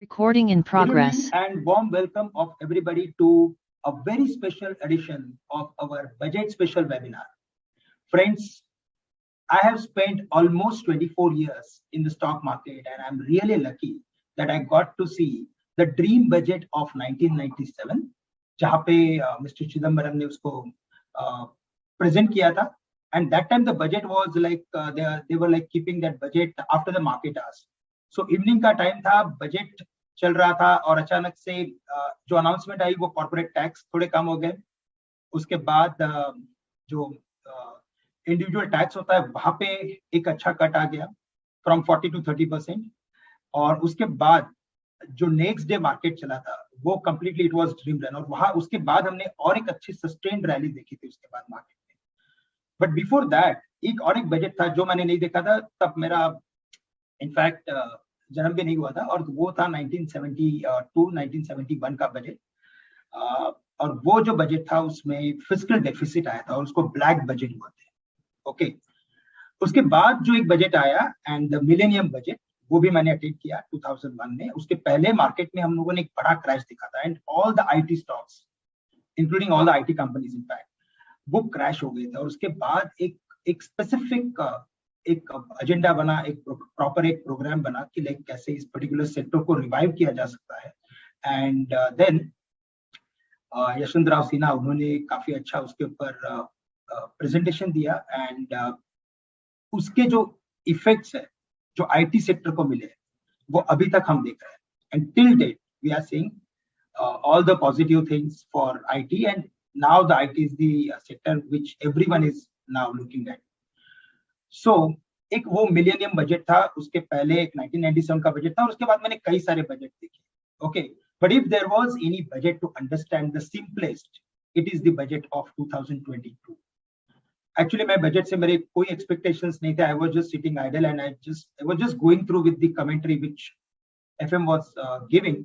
Recording in Good evening progress. and warm welcome of everybody to a very special edition of our budget special webinar. Friends, I have spent almost 24 years in the stock market and I'm really lucky that I got to see the dream budget of 1997, जहाँ पे Mr. Chidambaram ने उसको present किया था. And that time the budget was like they were like keeping that budget after the market hours. So evening का time था, budget चल रहा था और अचानक से जो अनाउंसमेंट आई वो कॉर्पोरेट टैक्स थोड़े कम हो गए. उसके बाद जो इंडिविजुअल टैक्स होता है वहां पे एक अच्छा कट आ गया फ्रॉम 40 to 30%. और उसके बाद जो नेक्स्ट डे मार्केट चला था वो completely it was dream run. और वहां उसके बाद हमने और एक अच्छी सस्टेन्ड रैली देखी थी उसके बाद मार्केट में. बट बिफोर दैट एक और एक बजट था जो मैंने नहीं देखा था. तब मेरा इनफैक्ट जन्म भी नहीं हुआ था और वो था 1971 का बजट. और वो जो बजट था उसमें फिस्कल डेफिसिट आया था और उसको ब्लैक बजट बोलते हैं. ओके, उसके बाद जो एक बजट आया एंड द मिलेनियम बजट, वो भी मैंने अटेंड किया 2001 में. उसके पहले मार्केट में हम लोगों ने एक बड़ा क्रैश देखा था and all the IT stocks including all the IT companies in fact वो क्रैश हो गए थे. और उसके बाद एक स्पेसिफिक एक एजेंडा बना, एक प्रॉपर एक प्रोग्राम बना कि लाइक कैसे इस पर्टिकुलर सेक्टर को रिवाइव किया जा सकता है. एंड देन यशवंत राव सिन्हा उन्होंने काफी अच्छा उसके ऊपर प्रेजेंटेशन दिया. एंड उसके जो इफेक्ट्स है जो आईटी सेक्टर को मिले वो अभी तक हम देख रहे हैं. And till date we are seeing all the positive things for IT, and now the IT is the sector which everyone is now looking at. So एक वो मिलेनियम बजट था, उसके पहले एक 1997 का बजट था और उसके बाद मैंने कई सारे बजट देखे. Okay, but if there was any budget to understand the simplest, it is the budget of 2022. Actually मैं बजट से मेरे कोई एक्सपेक्टेशंस नहीं थे. I was just sitting idle and I was just going through with the commentary which FM was giving.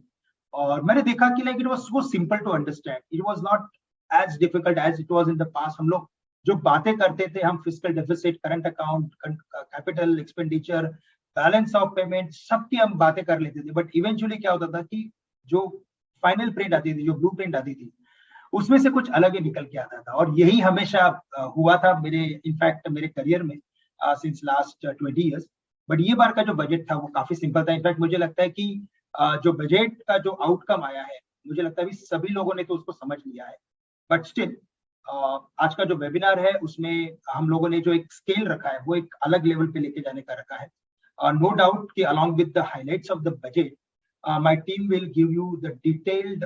और मैंने देखा कि like it was so simple to understand. It was not as difficult as it was in the past. हम लोग जो बातें करते थे, हम fiscal deficit, current account, capital expenditure, balance of payment, सबकी हम बातें कर लेते थे. बट इवेंचुअली क्या होता था कि जो फाइनल प्रिंट आती थी, जो ब्लू प्रिंट आती थी, उसमें से कुछ अलग ही निकल के आता था. और यही हमेशा हुआ था मेरे इनफैक्ट मेरे करियर में सिंस लास्ट 20 इयर्स. बट ये बार का जो बजट था वो काफी सिंपल था. इनफैक्ट मुझे लगता है कि जो बजट का जो आउटकम आया है, मुझे लगता है सभी लोगों ने तो उसको समझ लिया है. बट स्टिल आज का जो वेबिनार है उसमें हम लोगों ने जो एक स्केल रखा है वो एक अलग लेवल पे लेके जाने का रखा है. नो डाउट कि along with the highlights of the budget, my team will give you the detailed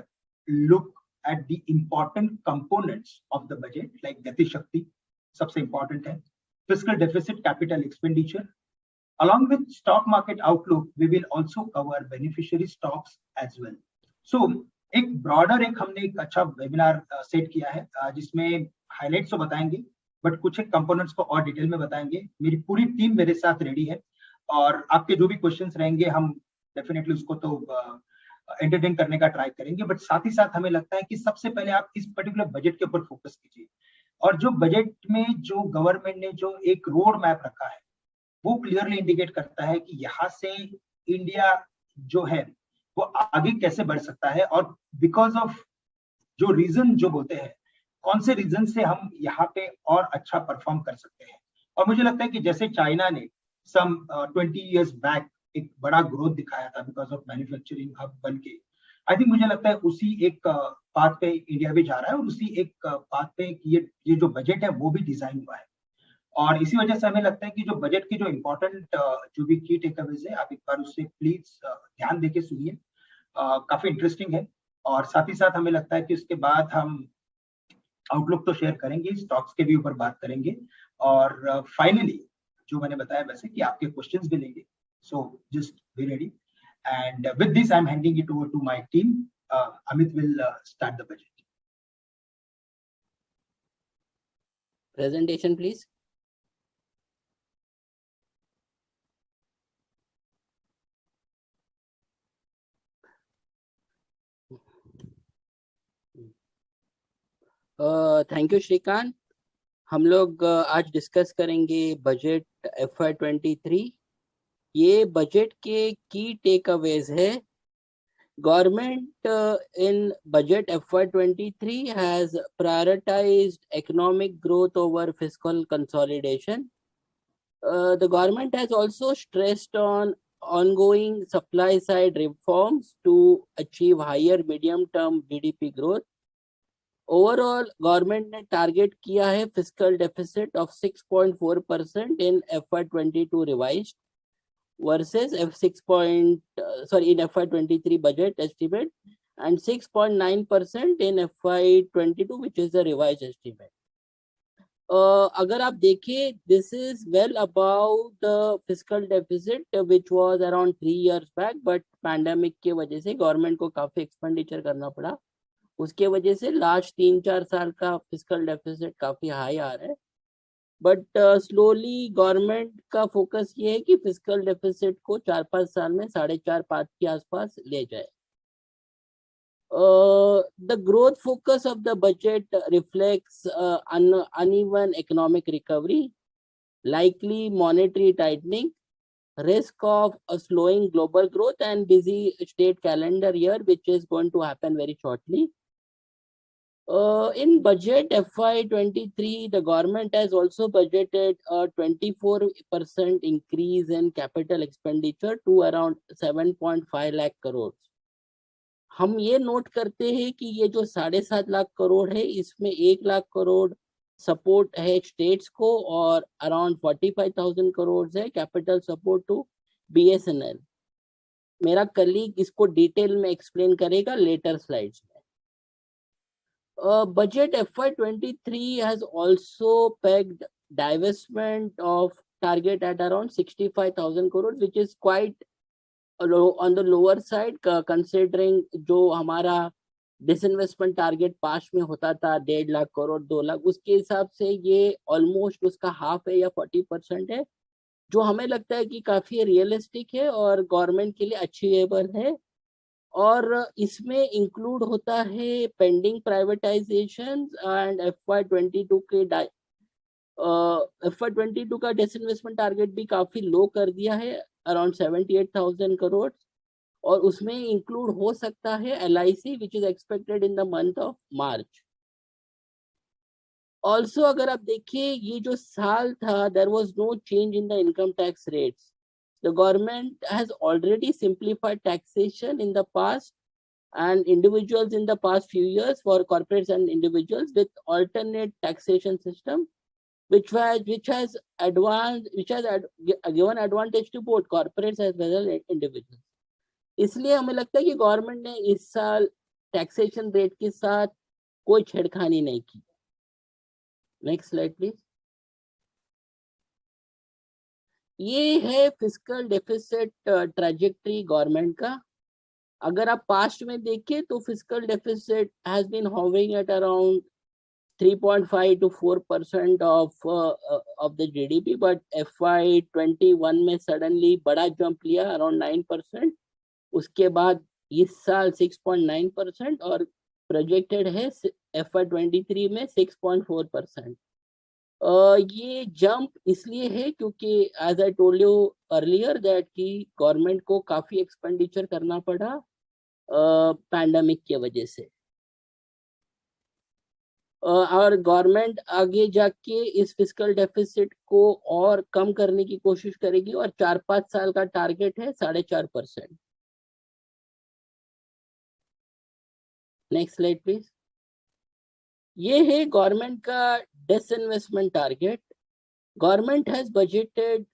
look at the important components of the budget, like गति शक्ति सबसे important है, fiscal deficit, capital expenditure. Along with stock market outlook, we will also cover beneficiary stocks as well. So एक broader एक हमने एक अच्छा webinar set किया है जिसमें हाइलाइट्स तो बताएंगे बट कुछ एक कंपोनेंट्स को और डिटेल में बताएंगे. मेरी पूरी टीम मेरे साथ रेडी है और आपके जो भी क्वेश्चंस रहेंगे हम डेफिनेटली उसको तो एंटरटेन करने का ट्राई करेंगे. बट साथ ही साथ हमें लगता है कि सबसे पहले आप इस पर्टिकुलर बजट के ऊपर फोकस कीजिए. और जो बजट में जो गवर्नमेंट ने जो एक रोड मैप रखा है वो क्लियरली इंडिकेट करता है कि यहाँ से इंडिया जो है वो आगे कैसे बढ़ सकता है. और बिकॉज ऑफ जो रीजन जो बोलते हैं, कौन से रीजन से हम यहाँ पे और अच्छा परफॉर्म कर सकते हैं. और मुझे लगता है कि जैसे चाइना ने सम 20 इयर्स बैक एक बड़ा ग्रोथ दिखाया था बिकॉज ऑफ मैन्युफैक्चरिंग हब बन के, आई थिंक मुझे लगता है उसी एक पाथ पे इंडिया भी जा रहा है और उसी एक पाथ पे ये जो बजट है वो भी डिजाइन हुआ है. और इसी वजह से हमें लगता है कि जो बजट की जो इम्पोर्टेंट जो भी की टेकअवेज है आप एक बार उससे प्लीज ध्यान देके सुनिए. काफी इंटरेस्टिंग है. और साथ ही साथ हमें लगता है कि उसके बाद हम आउटलुक तो शेयर करेंगे, स्टॉक्स के भी ऊपर बात करेंगे और फाइनली जो मैंने बताया वैसे कि आपके क्वेश्चंस भी लेंगे. So just be ready and with this I am handing it over to my team. Amit will start the budget. Presentation, please. Thank you Shrikant. हम लोग आज डिस्कस करेंगे बजट FY23. ये बजट के की टेक अवेज है Government in budget FY23 has prioritized economic growth over fiscal consolidation. The government has also stressed on ongoing supply side reforms to achieve higher medium term GDP growth. Overall, government ने target किया है fiscal deficit of 6.4% in FY22 revised versus in FY23 budget estimate and 6.9% in FY22, which is the revised estimate. अगर आप देखें, this is well above the fiscal deficit which was around 3 years back, but pandemic के वजह से government को काफी expenditure करना पड़ा. उसके वजह से लास्ट 3-4 साल का फिस्कल डेफिसिट काफी हाई आ रहा है. बट स्लोली गवर्नमेंट का फोकस ये है कि फिस्कल डेफिसिट को 4-5 साल में 4.5-5 के आसपास ले जाए. The growth focus of the budget reflects uneven economic recovery, likely monetary tightening, risk of a slowing global growth and busy state calendar year, which is going to happen very shortly. In budget FY23, the government has also budgeted a 24% increase in capital expenditure to around 7.5 lakh crores. हम ये note करते हैं कि ये जो 7.5 लाख करोड़ है, इसमें 1 lakh crore support है स्टेट्स को और अराउंड 45,000 करोड़ है कैपिटल सपोर्ट टू BSNL. मेरा कलीग इसको डिटेल में एक्सप्लेन करेगा लेटर स्लाइड्स में. Budget FY23 has also pegged divestment of target at around 65,000 crores, which is quite on the lower side considering जो हमारा disinvestment target पास में होता था 1.5 लाख करोड़ 2 लाख, उसके हिसाब से ये ऑलमोस्ट उसका हाफ है या 40% है, जो हमें लगता है कि काफी रियलिस्टिक है और गवर्नमेंट के लिए अचीवेबल है. और इसमें इंक्लूड होता है पेंडिंग प्राइवेटाइजेशन एंड FY22 के FY22 का डिसइन्वेस्टमेंट टारगेट भी काफी लो कर दिया है अराउंड 78,000 करोड़ और उसमें इंक्लूड हो सकता है LIC which is expected in the month of March. Also अगर आप देखिए ये जो साल था there was no change in the income tax rates. The government has already simplified taxation in the past and individuals in the past few years for corporates and individuals with alternate taxation system, which has given advantage to both corporates as well as individuals. इसलिए हमें लगता है कि government ने इस साल taxation rate के साथ कोई छेड़खानी नहीं की. Next slide please. ये है फिस्कल डेफिसिट ट्रैजेक्टरी गवर्नमेंट का. अगर आप पास्ट में देखें तो fiscal deficit has been hovering at around 3.5 to 4% of the GDP, but FY21 में सडनली बड़ा जंप लिया अराउंड 9%. उसके बाद इस साल 6.9% और प्रोजेक्टेड है FY23 में 6.4%. ये जंप इसलिए है क्योंकि as I told you earlier that कि गवर्नमेंट को काफी एक्सपेंडिचर करना पड़ा पैंडेमिक की वजह से. और गवर्नमेंट आगे जाके इस फिस्कल डेफिसिट को और कम करने की कोशिश करेगी और 4-5 साल का टारगेट है 4.5%. Next slide please. ये है गवर्नमेंट का disinvestment target. Government has budgeted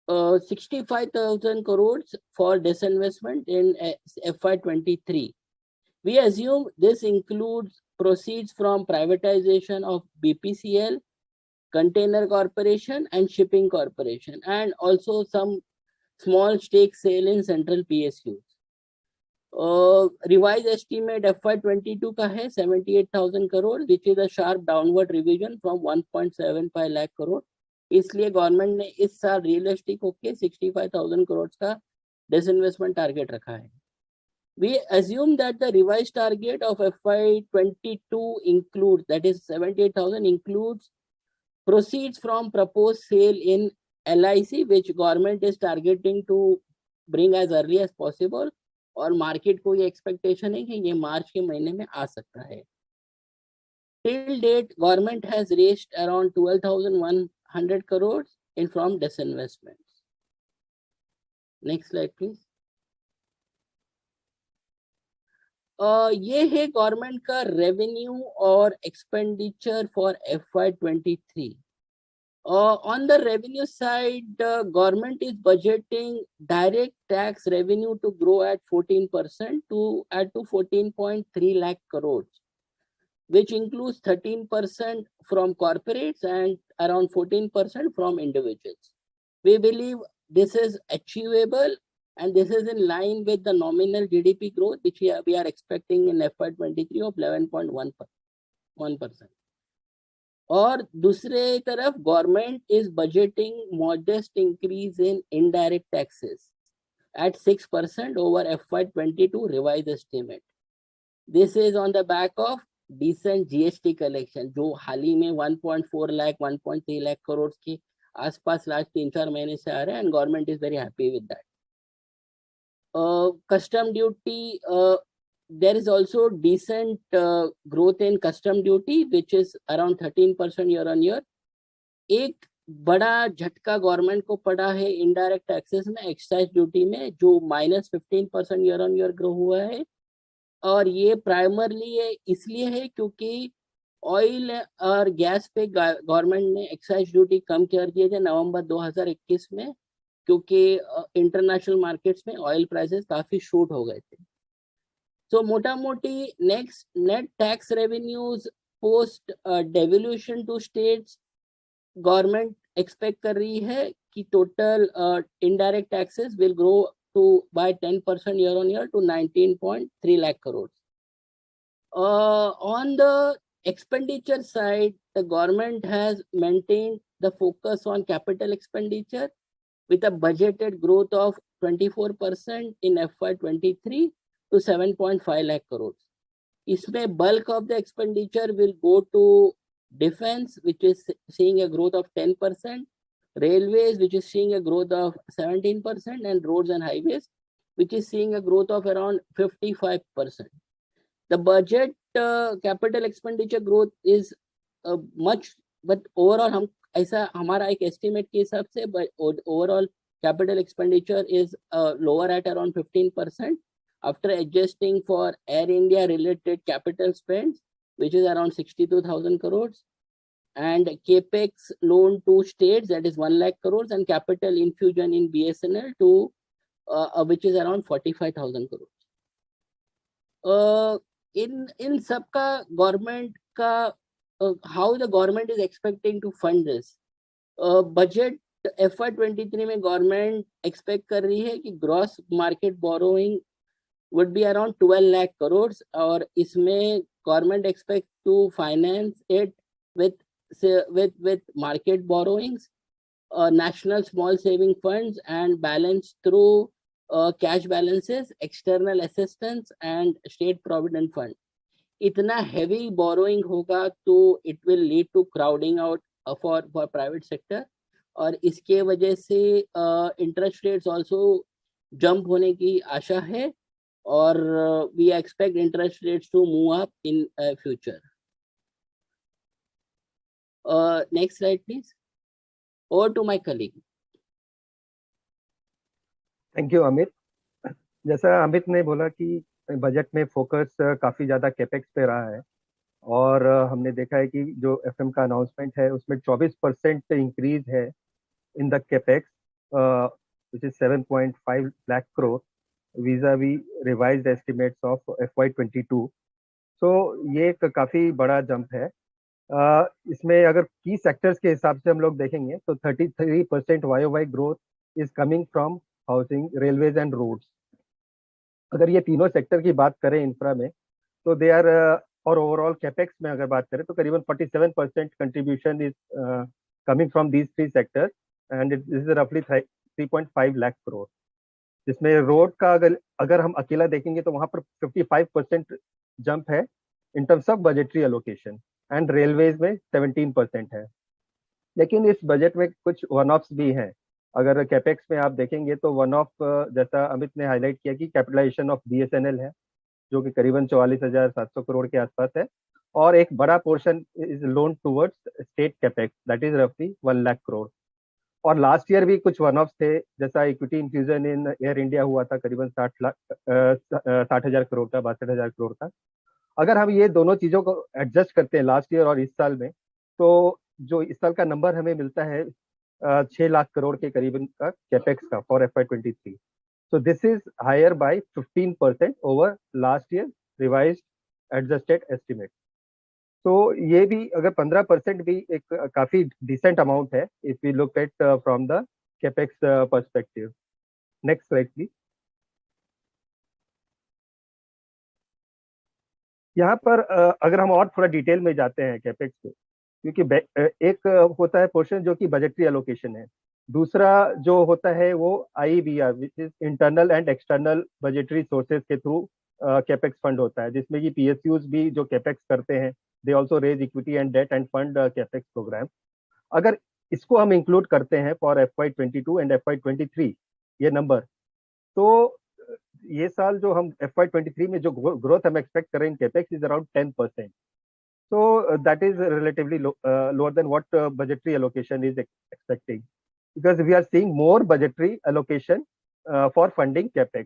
65,000 crores for disinvestment in FY23. We assume this includes proceeds from privatization of BPCL, Container Corporation and Shipping Corporation and also some small stake sale in central PSUs. Revised estimate FY22 का है 78,000 crore, which is a sharp downward revision from 1.75 lakh crore. इसलिए government ने इस साल realistic होके 65,000 करोड़ का disinvestment target रखा है. We assume that the revised target of FY22 includes, that is 78,000 includes proceeds from proposed sale in LIC, which government is targeting to bring as early as possible, और market को ये expectation है कि ये मार्च के महीने में आ सकता है। Till date, government has raised around 12,100 crores in from disinvestments. Next slide, please. ये है गवर्नमेंट का रेवेन्यू और expenditure for FY23. On the revenue side, government is budgeting direct tax revenue to grow at 14% to 14.3 lakh crores, which includes 13% from corporates and around 14% from individuals. We believe this is achievable and this is in line with the nominal GDP growth which we are expecting in FY23 of 11.1%. और दूसरे तरफ government is budgeting modest increase in indirect taxes at 6% over FY22 revised estimate. This is on the back of decent GST collection जो हाल ही में 1.4 लाख 1.3 लाख करोड़ के आसपास last 3-4 महीने से आ रहे हैं and government is very happy with that. Custom duty, there is also decent growth in custom duty which is around 13% year on year. एक बड़ा झटका गवर्नमेंट को पड़ा है इनडायरेक्ट टैक्सेस में, एक्साइज ड्यूटी में, जो -15% ईयर ऑन ईयर ग्रो हुआ है। और ये प्राइमरली इसलिए है क्योंकि ऑयल और गैस पे गवर्नमेंट ने एक्साइज ड्यूटी कम कर दिए थे नवंबर 2021 में, क्योंकि इंटरनेशनल मार्केट्स में ऑयल प्राइसेस काफी शूट हो गए थे। तो मोटा मोटी next net tax revenues post devolution to states government expect कर रही है कि total indirect taxes will grow to by 10% year on year to 19.3 lakh crores. On the expenditure side, the government has maintained the focus on capital expenditure with a budgeted growth of 24% in FY23 to 7.5 lakh crores. इसमें bulk of the expenditure will go to defense, which is seeing a growth of 10%, railways, which is seeing a growth of 17%, and roads and highways, which is seeing a growth of around 55%. The budget capital expenditure growth is much, but overall हम ऐसा हमारा एक estimate के हिसाब से overall capital expenditure is lower at around 15% after adjusting for Air India related capital spends, which is around 62,000 crores, and capex loan to states, that is 1 lakh crores, and capital infusion in BSNL to which is around 45,000 crores. In सबका government का how the government is expecting to fund this. Budget FY23 में government expect कर रही है कि gross market borrowing would be around 12 lakh crores, और इसमें government expect to finance it with market borrowings, national small saving funds, and balance through cash balances, external assistance, and state provident fund. इतना heavy borrowing होगा तो it will lead to crowding out for private sector, और इसके वजह से interest rates also jump होने की आशा है, और we expect interest rates to move up in future. Next slide, please. Over to my colleague. Thank you Amit. जैसा अमित ने बोला कि बजट में फोकस काफ़ी ज़्यादा कैपेक्स पे रहा है, और हमने देखा है कि जो एफएम का अनाउंसमेंट है उसमें 24% इंक्रीज है in the capex which is 7.5 lakh crore vis-a-vis revised estimates of FY22। सो ये एक काफ़ी बड़ा जंप है। इसमें अगर की सेक्टर्स के हिसाब से हम लोग देखेंगे तो 33% YOY growth is coming from housing, railways and roads. अगर ये तीनों सेक्टर की बात करें इंफ्रा में तो दे आर, और ओवरऑल कैपेक्स में अगर बात करें तो करीबन 47% contribution is coming from these three sectors and it is रफली 3.5 लाख करोड़। जिसमें रोड का अगर हम अकेला देखेंगे तो वहां पर 55% जंप है in terms of budgetary allocation, and railways में 17% है। लेकिन इस बजट में कुछ वन ऑफ्स भी हैं, अगर कैपेक्स में आप देखेंगे तो वन ऑफ, जैसा अमित ने हाईलाइट किया कि कैपिटलाइजेशन ऑफ बीएसएनएल है, जो कि करीबन 44,700 करोड़ के आसपास है, और एक बड़ा portion is loan towards state capex, that is रफली 1 लाख करोड़। और लास्ट ईयर भी कुछ वन ऑफ थे, जैसा equity infusion in air India हुआ था करीबन 60,000 करोड़ का, 62,000 करोड़ का। अगर हम ये दोनों चीजों को एडजस्ट करते हैं लास्ट ईयर और इस साल में, तो जो इस साल का नंबर हमें मिलता है 6 लाख करोड़ के करीबन का कैपेक्स का for FY23। So this is higher by 15% over last year revised adjusted estimate. तो ये भी अगर 15% भी एक काफी डिसेंट अमाउंट है if we look at from the capex perspective. Next slide please. यहाँ पर अगर हम और थोड़ा डिटेल में जाते हैं कैपेक्स पे, क्योंकि एक होता है पोर्शन जो कि बजटरी एलोकेशन है, दूसरा जो होता है वो IEBR which is internal and external budgetary sources के थ्रू कैपेक्स फंड होता है, जिसमें कि PSUs भी जो कैपेक्स करते हैं, they also raise equity and debt and fund capex programme. अगर इसको हम इंक्लूड करते हैं फॉर FY22 एंड FY23 ये नंबर, तो ये साल जो हम FY23 में जो ग्रोथ हम एक्सपेक्ट कर रहे हैं capex is around 10%। So that is relatively lower than what budgetary allocation is expecting, because we are seeing more budgetary allocation for funding capex.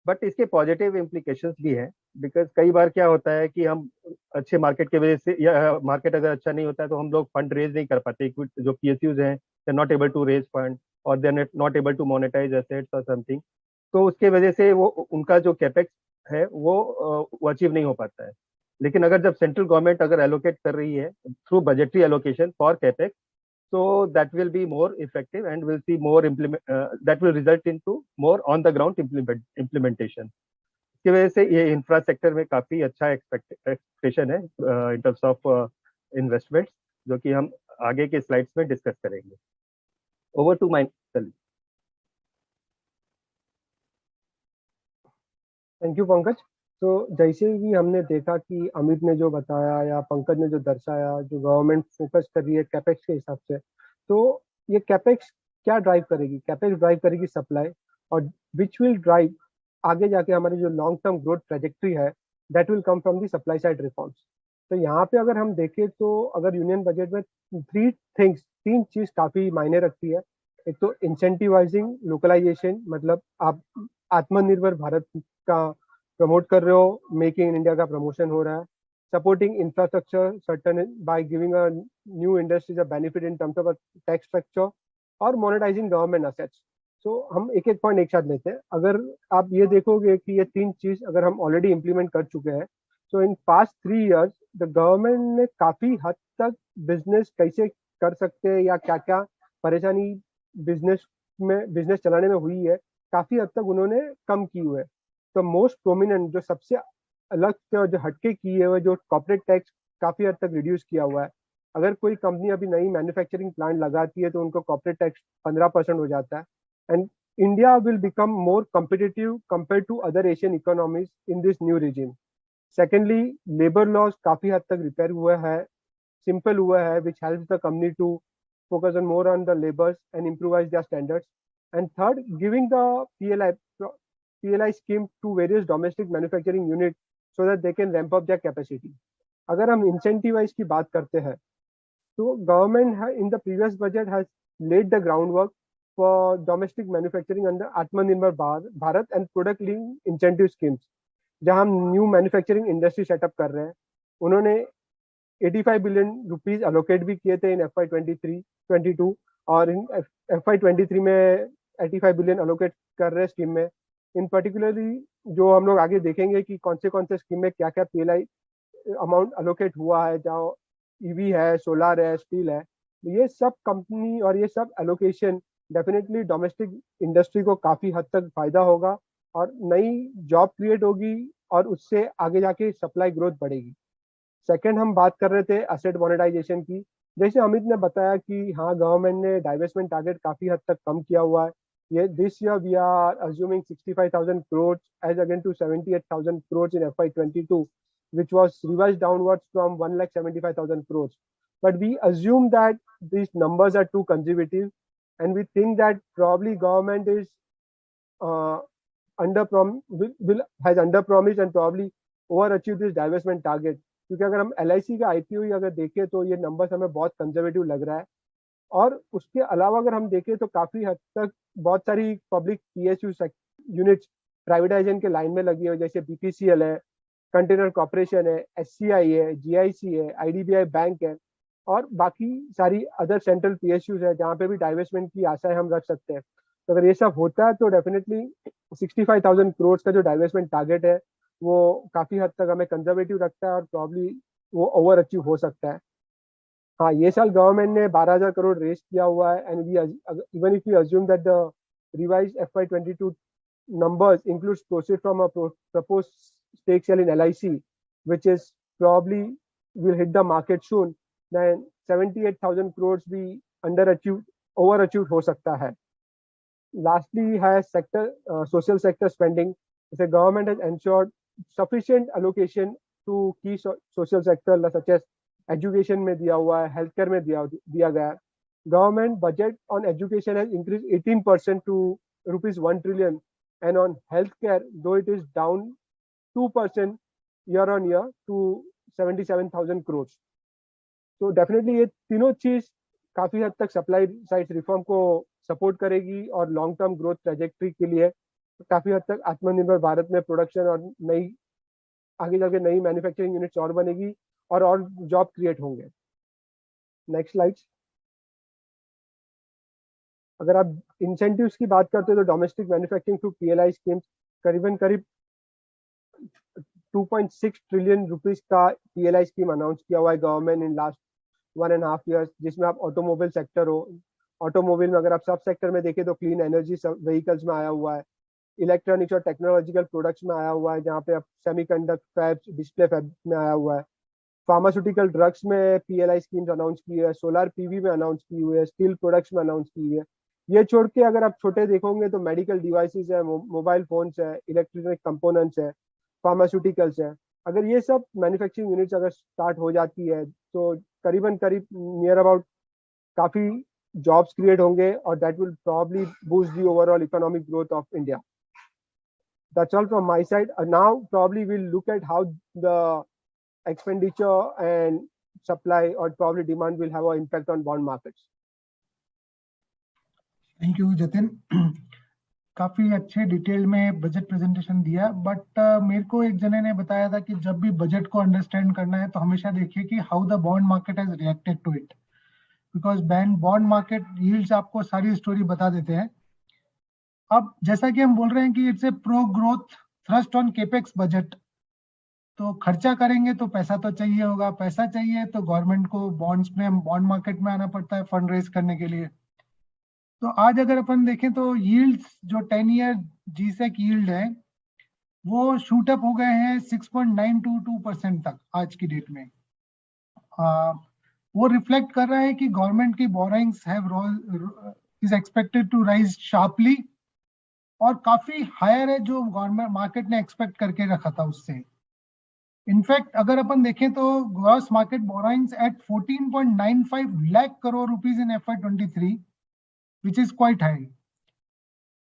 But इसके पॉजिटिव इम्प्लीकेशंस भी हैं, बिकॉज कई बार क्या होता है कि हम अच्छे मार्केट की वजह से, या मार्केट अगर अच्छा नहीं होता है तो हम लोग फंड रेज नहीं कर पाते, जो PSUs हैं they are not able to raise fund और they are not able to monetize assets और समथिंग। तो उसके वजह से वो उनका जो कैपेक्स है वो अचीव नहीं हो पाता है। लेकिन अगर जब सेंट्रल गवर्नमेंट अगर एलोकेट कर रही है through budgetary allocation for capex, so that will be more effective and we'll see more that will result into more on the ground implementation. इसकी वजह से ये इंफ्रास्ट्रक्चर में काफी अच्छा एक्सपेक्टेशन है इन टर्म्स ऑफ इन्वेस्टमेंट्स, जो कि हम आगे के स्लाइड्स में डिस्कस करेंगे। Over to my colleague. Thank you Pankaj. तो जैसे ही हमने देखा कि अमित ने जो बताया या पंकज ने जो दर्शाया, जो गवर्नमेंट फोकस कर रही है कैपेक्स के हिसाब से, तो ये कैपेक्स क्या ड्राइव करेगी? कैपेक्स ड्राइव करेगी सप्लाई, और विच विल ड्राइव आगे जाके हमारी जो लॉन्ग टर्म ग्रोथ ट्रेजेक्ट्री है, that will come from the supply side reforms. तो यहाँ पे अगर हम देखें तो अगर यूनियन बजट में तीन चीज काफी मायने रखती है। एक तो इंसेंटिवाइजिंग लोकलाइजेशन, मतलब आप आत्मनिर्भर भारत का प्रमोट कर रहे हो, मेकिंग इन इंडिया का प्रमोशन हो रहा है। Supporting infrastructure certain by giving a new industries a benefit in terms of tax structure, और मोनेटाइजिंग गवर्नमेंट असेट्स। सो हम एक एक पॉइंट एक साथ लेते हैं। अगर आप ये देखोगे कि ये तीन चीज अगर हम ऑलरेडी इंप्लीमेंट कर चुके हैं, so in past 3 years the government ने काफी हद तक बिजनेस कैसे कर सकते हैं या क्या क्या परेशानी बिजनेस चलाने में हुई है, काफी हद तक उन्होंने कम की हुई है। तो मोस्ट प्रोमिनेंट जो सबसे अलग से जो हटके किए हुए, जो कॉर्पोरेट टैक्स काफी हद तक रिड्यूस किया हुआ है। अगर कोई कंपनी अभी नई मैन्युफैक्चरिंग प्लांट लगाती है तो उनको कॉर्पोरेट टैक्स 15% हो जाता है, and India will become more competitive compare to other Asian economies in this new region. Secondly, labour laws काफी हद तक रिपेयर हुआ है, सिंपल हुआ है, which helps the company to focus on more on the labors and improvise their standards. And third, giving the PLI scheme to various domestic manufacturing units so that they can ramp up their capacity. अगर हम incentivize की बात करते हैं, तो government in the previous budget has laid the groundwork for domestic manufacturing under Atmanirbhar Bharat and product linked incentive schemes, जहां हम new manufacturing industry setup कर रहे हैं। उन्होंने 85 बिलियन रुपीज अलोकेट भी किए थे इन FY22, और इन FY23 में 85 बिलियन अलोकेट कर रहे हैं स्कीम में। इन पर्टिकुलरली जो हम लोग आगे देखेंगे कि कौन से स्कीम में क्या क्या PLI अमाउंट अलोकेट हुआ है, जहाँ EV है, सोलर है, स्टील है। ये सब कंपनी और ये सब एलोकेशन डेफिनेटली डोमेस्टिक इंडस्ट्री को काफी हद तक फायदा होगा और नई जॉब क्रिएट होगी, और उससे आगे जाके सप्लाई ग्रोथ बढ़ेगी। सेकंड, हम बात कर रहे थे एसेट मोनेटाइजेशन की। जैसे अमित ने बताया कि हाँ, गवर्नमेंट ने डाइवेस्टमेंट टारगेट काफी हद तक कम किया हुआ है। ये this year we are assuming 65,000 crores as again to 78,000 crores in FY22, which was revised downwards from 1,75,000 crores. But we assume that these numbers are too conservative, and we think that probably government is has under promised and probably overachieved this divestment target. क्योंकि अगर हम LIC का IPO ही अगर देखें तो ये numbers हमें बहुत कंजर्वेटिव लग रहा है, और उसके अलावा अगर हम देखें तो काफी हद तक बहुत सारी पब्लिक PSU यूनिट्स प्राइवेटाइजेशन के लाइन में लगी है, जैसे BPCL है, कंटेनर कॉर्पोरेशन है, SCI है, GIC है, IDBI बैंक है, और बाकी सारी अदर सेंट्रल PSUs है जहाँ पे भी डाइवेस्टमेंट की आशाएं हम रख सकते हैं। तो अगर ये सब होता है तो डेफिनेटली 65,000 करोड़ का जो डाइवेस्टमेंट टारगेट है वो काफी हद तक हमें कंजर्वेटिव रखता है और प्रॉब्ली वो ओवर अचीव हो सकता है। हाँ, ये साल गवर्नमेंट ने 12,000 करोड़ रेस किया हुआ है, and even if you assume that the revised FY22 numbers includes proceeds from a proposed stake sale in LIC, which is probably will hit the market soon, then 78,000 crores भी overachieved हो सकता है। Lastly has social sector spending. The government has ensured sufficient allocation to key social sector such as education में दिया हुआ है, healthcare में दिया गया है। Government budget on education has increased 18% to rupees 1 trillion, and on healthcare, though it is down 2% year on year to 77,000 crores. So definitely ये तीनों चीज काफी हद तक सप्लाई साइड रिफॉर्म को सपोर्ट करेगी और लॉन्ग टर्म ग्रोथ ट्रैजेक्टरी के लिए काफी हद तक आत्मनिर्भर भारत में प्रोडक्शन और नई आगे जाके नई मैन्युफैक्चरिंग यूनिट्स और बनेगी और जॉब क्रिएट होंगे। Next slide. अगर आप इंसेंटिव्स की बात करते हो तो domestic manufacturing through PLI schemes करीब 2.6 ट्रिलियन रुपीस का PLI स्कीम अनाउंस किया हुआ है गवर्नमेंट इन लास्ट 1.5 years, जिसमें आप ऑटोमोबाइल सेक्टर हो, ऑटोमोबाइल में अगर आप सब सेक्टर में देखें तो क्लीन एनर्जी व्हीकल्स में आया हुआ है, इलेक्ट्रॉनिक्स और टेक्नोलॉजिकल प्रोडक्ट्स में आया हुआ है जहाँ पे आप सेमीकंडक्टर फैब्स, डिस्प्ले फैब में आया हुआ है, फार्मास्यूटिकल ड्रग्स में PLI स्कीम्स अनाउंस की है, सोलर PV में अनाउंस की हुई है, स्टील प्रोडक्ट्स में अनाउंस की है। ये छोड़ के अगर आप छोटे देखोगे तो मेडिकल डिवाइसेस है, मोबाइल फोन्स है, इलेक्ट्रॉनिक कंपोनेंट्स है, फार्मास्यूटिकल्स है। अगर ये सब मैन्युफैक्चरिंग यूनिट्स अगर स्टार्ट हो जाती है तो करीब नियर अबाउट काफी जॉब्स क्रिएट होंगे और that will probably boost the overall economic growth of India. That's all from my side. Now probably we'll look at how the expenditure and supply or probably demand will have an impact on bond markets. Thank you, Jatin. काफी अच्छे detail में budget presentation दिया, but मेरे को एक जने ने बताया था कि जब भी बजट को अंडरस्टैंड करना है तो हमेशा देखिए कि how the bond market has reacted to it, because bond market yields आपको सारी स्टोरी बता देते हैं। अब जैसा कि हम बोल रहे हैं कि it's a pro growth thrust on capex budget, तो खर्चा करेंगे तो पैसा तो चाहिए होगा, पैसा चाहिए तो गवर्नमेंट को बॉन्ड मार्केट में आना पड़ता है फंड रेज करने के लिए। तो आज अगर अपन देखें तो यील्ड्स जो 10 ईयर GSEC यील्ड है वो शूट अप हो गए हैं 6.922% तक आज की डेट में। वो रिफ्लेक्ट कर रहा है कि गवर्नमेंट की borrowings is expected to rise sharply और काफी हायर है जो गवर्नमेंट मार्केट ने एक्सपेक्ट करके रखा था उससे। इनफैक्ट अगर अपन देखें तो gross market borrowings at 14.95 lakh crore rupees in FY23, which is quite high.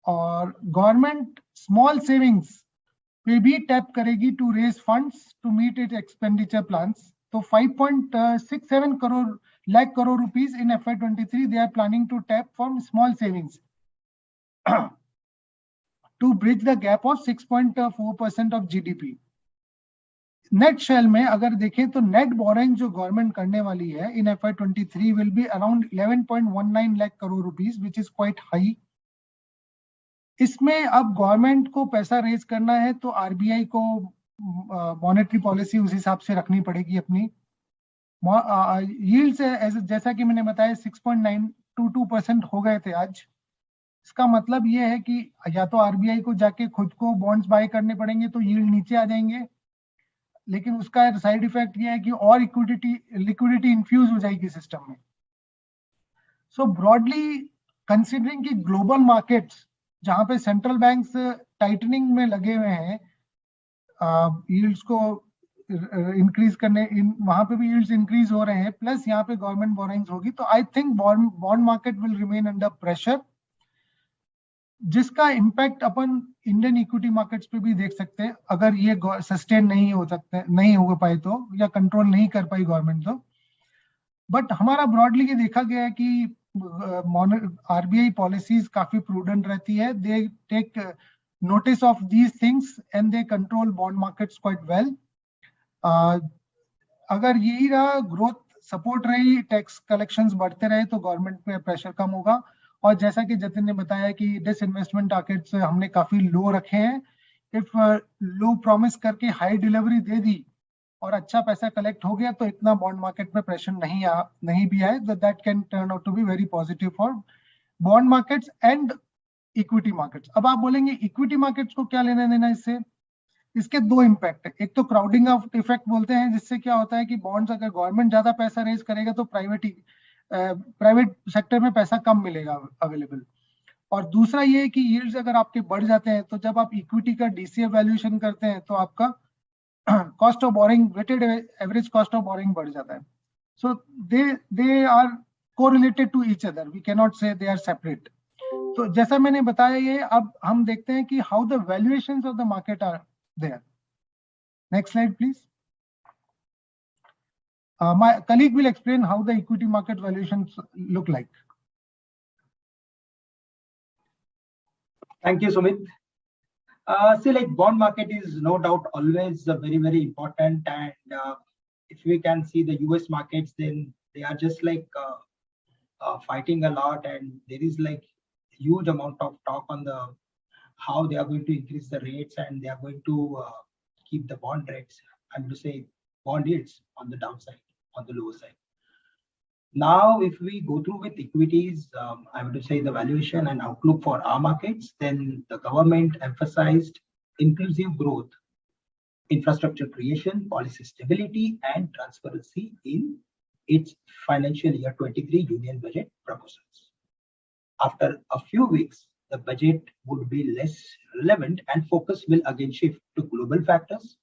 और गवर्नमेंट स्मॉल सेविंग्स पे भी टैप करेगी to raise funds to meet it expenditure plans. तो 5.67 lakh crore rupees in FY23 they are planning to tap from small savings to bridge the gap of 6.4% of GDP. Net शेल में अगर देखें तो net boring जो गवर्नमेंट करने वाली है इन FY23 will be around 11.19 lakh crore rupees, which is quite high. इसमें अब गवर्नमेंट को पैसा रेज करना है तो RBI को मॉनेटरी पॉलिसी उस हिसाब से रखनी पड़ेगी अपनी। यील्ड्स जैसा कि मैंने बताया 6.922% हो गए थे आज। इसका मतलब ये है कि या तो RBI को जाके खुद को बॉन्ड्स बाय करने पड़ेंगे तो यील्ड नीचे आ जाएंगे, लेकिन उसका साइड इफेक्ट ये है कि और लिक्विडिटी इन्फ्यूज हो जाएगी सिस्टम में। सो ब्रॉडली कंसिडरिंग कि ग्लोबल मार्केट्स जहां पे सेंट्रल बैंक्स टाइटनिंग में लगे हुए हैं, यील्ड्स को इंक्रीज करने वहां पे भी यील्ड्स इंक्रीज हो रहे हैं, प्लस यहाँ पे गवर्नमेंट बोरिंग्स होगी, तो I think bond market will remain under pressure, जिसका इम्पैक्ट अपन इंडियन इक्विटी मार्केट्स पे भी देख सकते हैं अगर ये सस्टेन नहीं हो सकते, नहीं हो पाए तो, या कंट्रोल नहीं कर पाई गवर्नमेंट तो। बट हमारा ब्रॉडली ये देखा गया है कि आरबीआई पॉलिसीज काफी प्रूडेंट रहती है, they take notice of these things and they control bond markets quite well. अगर यही रहा, ग्रोथ सपोर्ट रही, टैक्स कलेक्शंस बढ़ते रहे, तो गवर्नमेंट पे प्रेशर कम होगा। और जैसा कि जतिन ने बताया कि डिसइन्वेस्टमेंट टारगेट्स हमने काफी लो रखे हैं, इफ लो प्रॉमिस करके हाई डिलीवरी दे दी और अच्छा पैसा कलेक्ट हो गया, तो इतना बॉन्ड मार्केट में प्रेशर नहीं भी आए, that can turn out to be very positive for bond markets and equity markets. अब आप बोलेंगे इक्विटी मार्केट्स को क्या लेना देना इससे? इसके दो इम्पैक्ट है। एक तो क्राउडिंग ऑफ इफेक्ट बोलते हैं, जिससे क्या होता है कि बॉन्ड्स, अगर गवर्नमेंट ज्यादा पैसा रेज करेगा तो प्राइवेट सेक्टर में पैसा कम मिलेगा अवेलेबल। और दूसरा ये है कि यील्ड्स अगर आपके बढ़ जाते हैं, तो जब आप इक्विटी का डीसीएफ वैल्यूएशन करते हैं तो आपका cost of borrowing, weighted average cost of borrowing बढ़ जाता है। So they are correlated to each other, we can not say they are separate. तो जैसा मैंने बताया, ये अब हम देखते हैं कि how the valuations of the market are there. Next slide please. My colleague will explain how the equity market valuations look like. Thank you, Sumit. See, like bond market is no doubt always very, very important. And if we can see the US markets, then they are just like fighting a lot. And there is like huge amount of talk on the how they are going to increase the rates, and they are going to keep the bond rates, I'm to say bond yields on the downside, on the lower side. Now, if we go through with equities, I would say the valuation and outlook for our markets, then the government emphasized inclusive growth, infrastructure creation, policy stability, and transparency in its financial year 23 Union Budget proposals. After a few weeks, the budget would be less relevant and focus will again shift to global factors,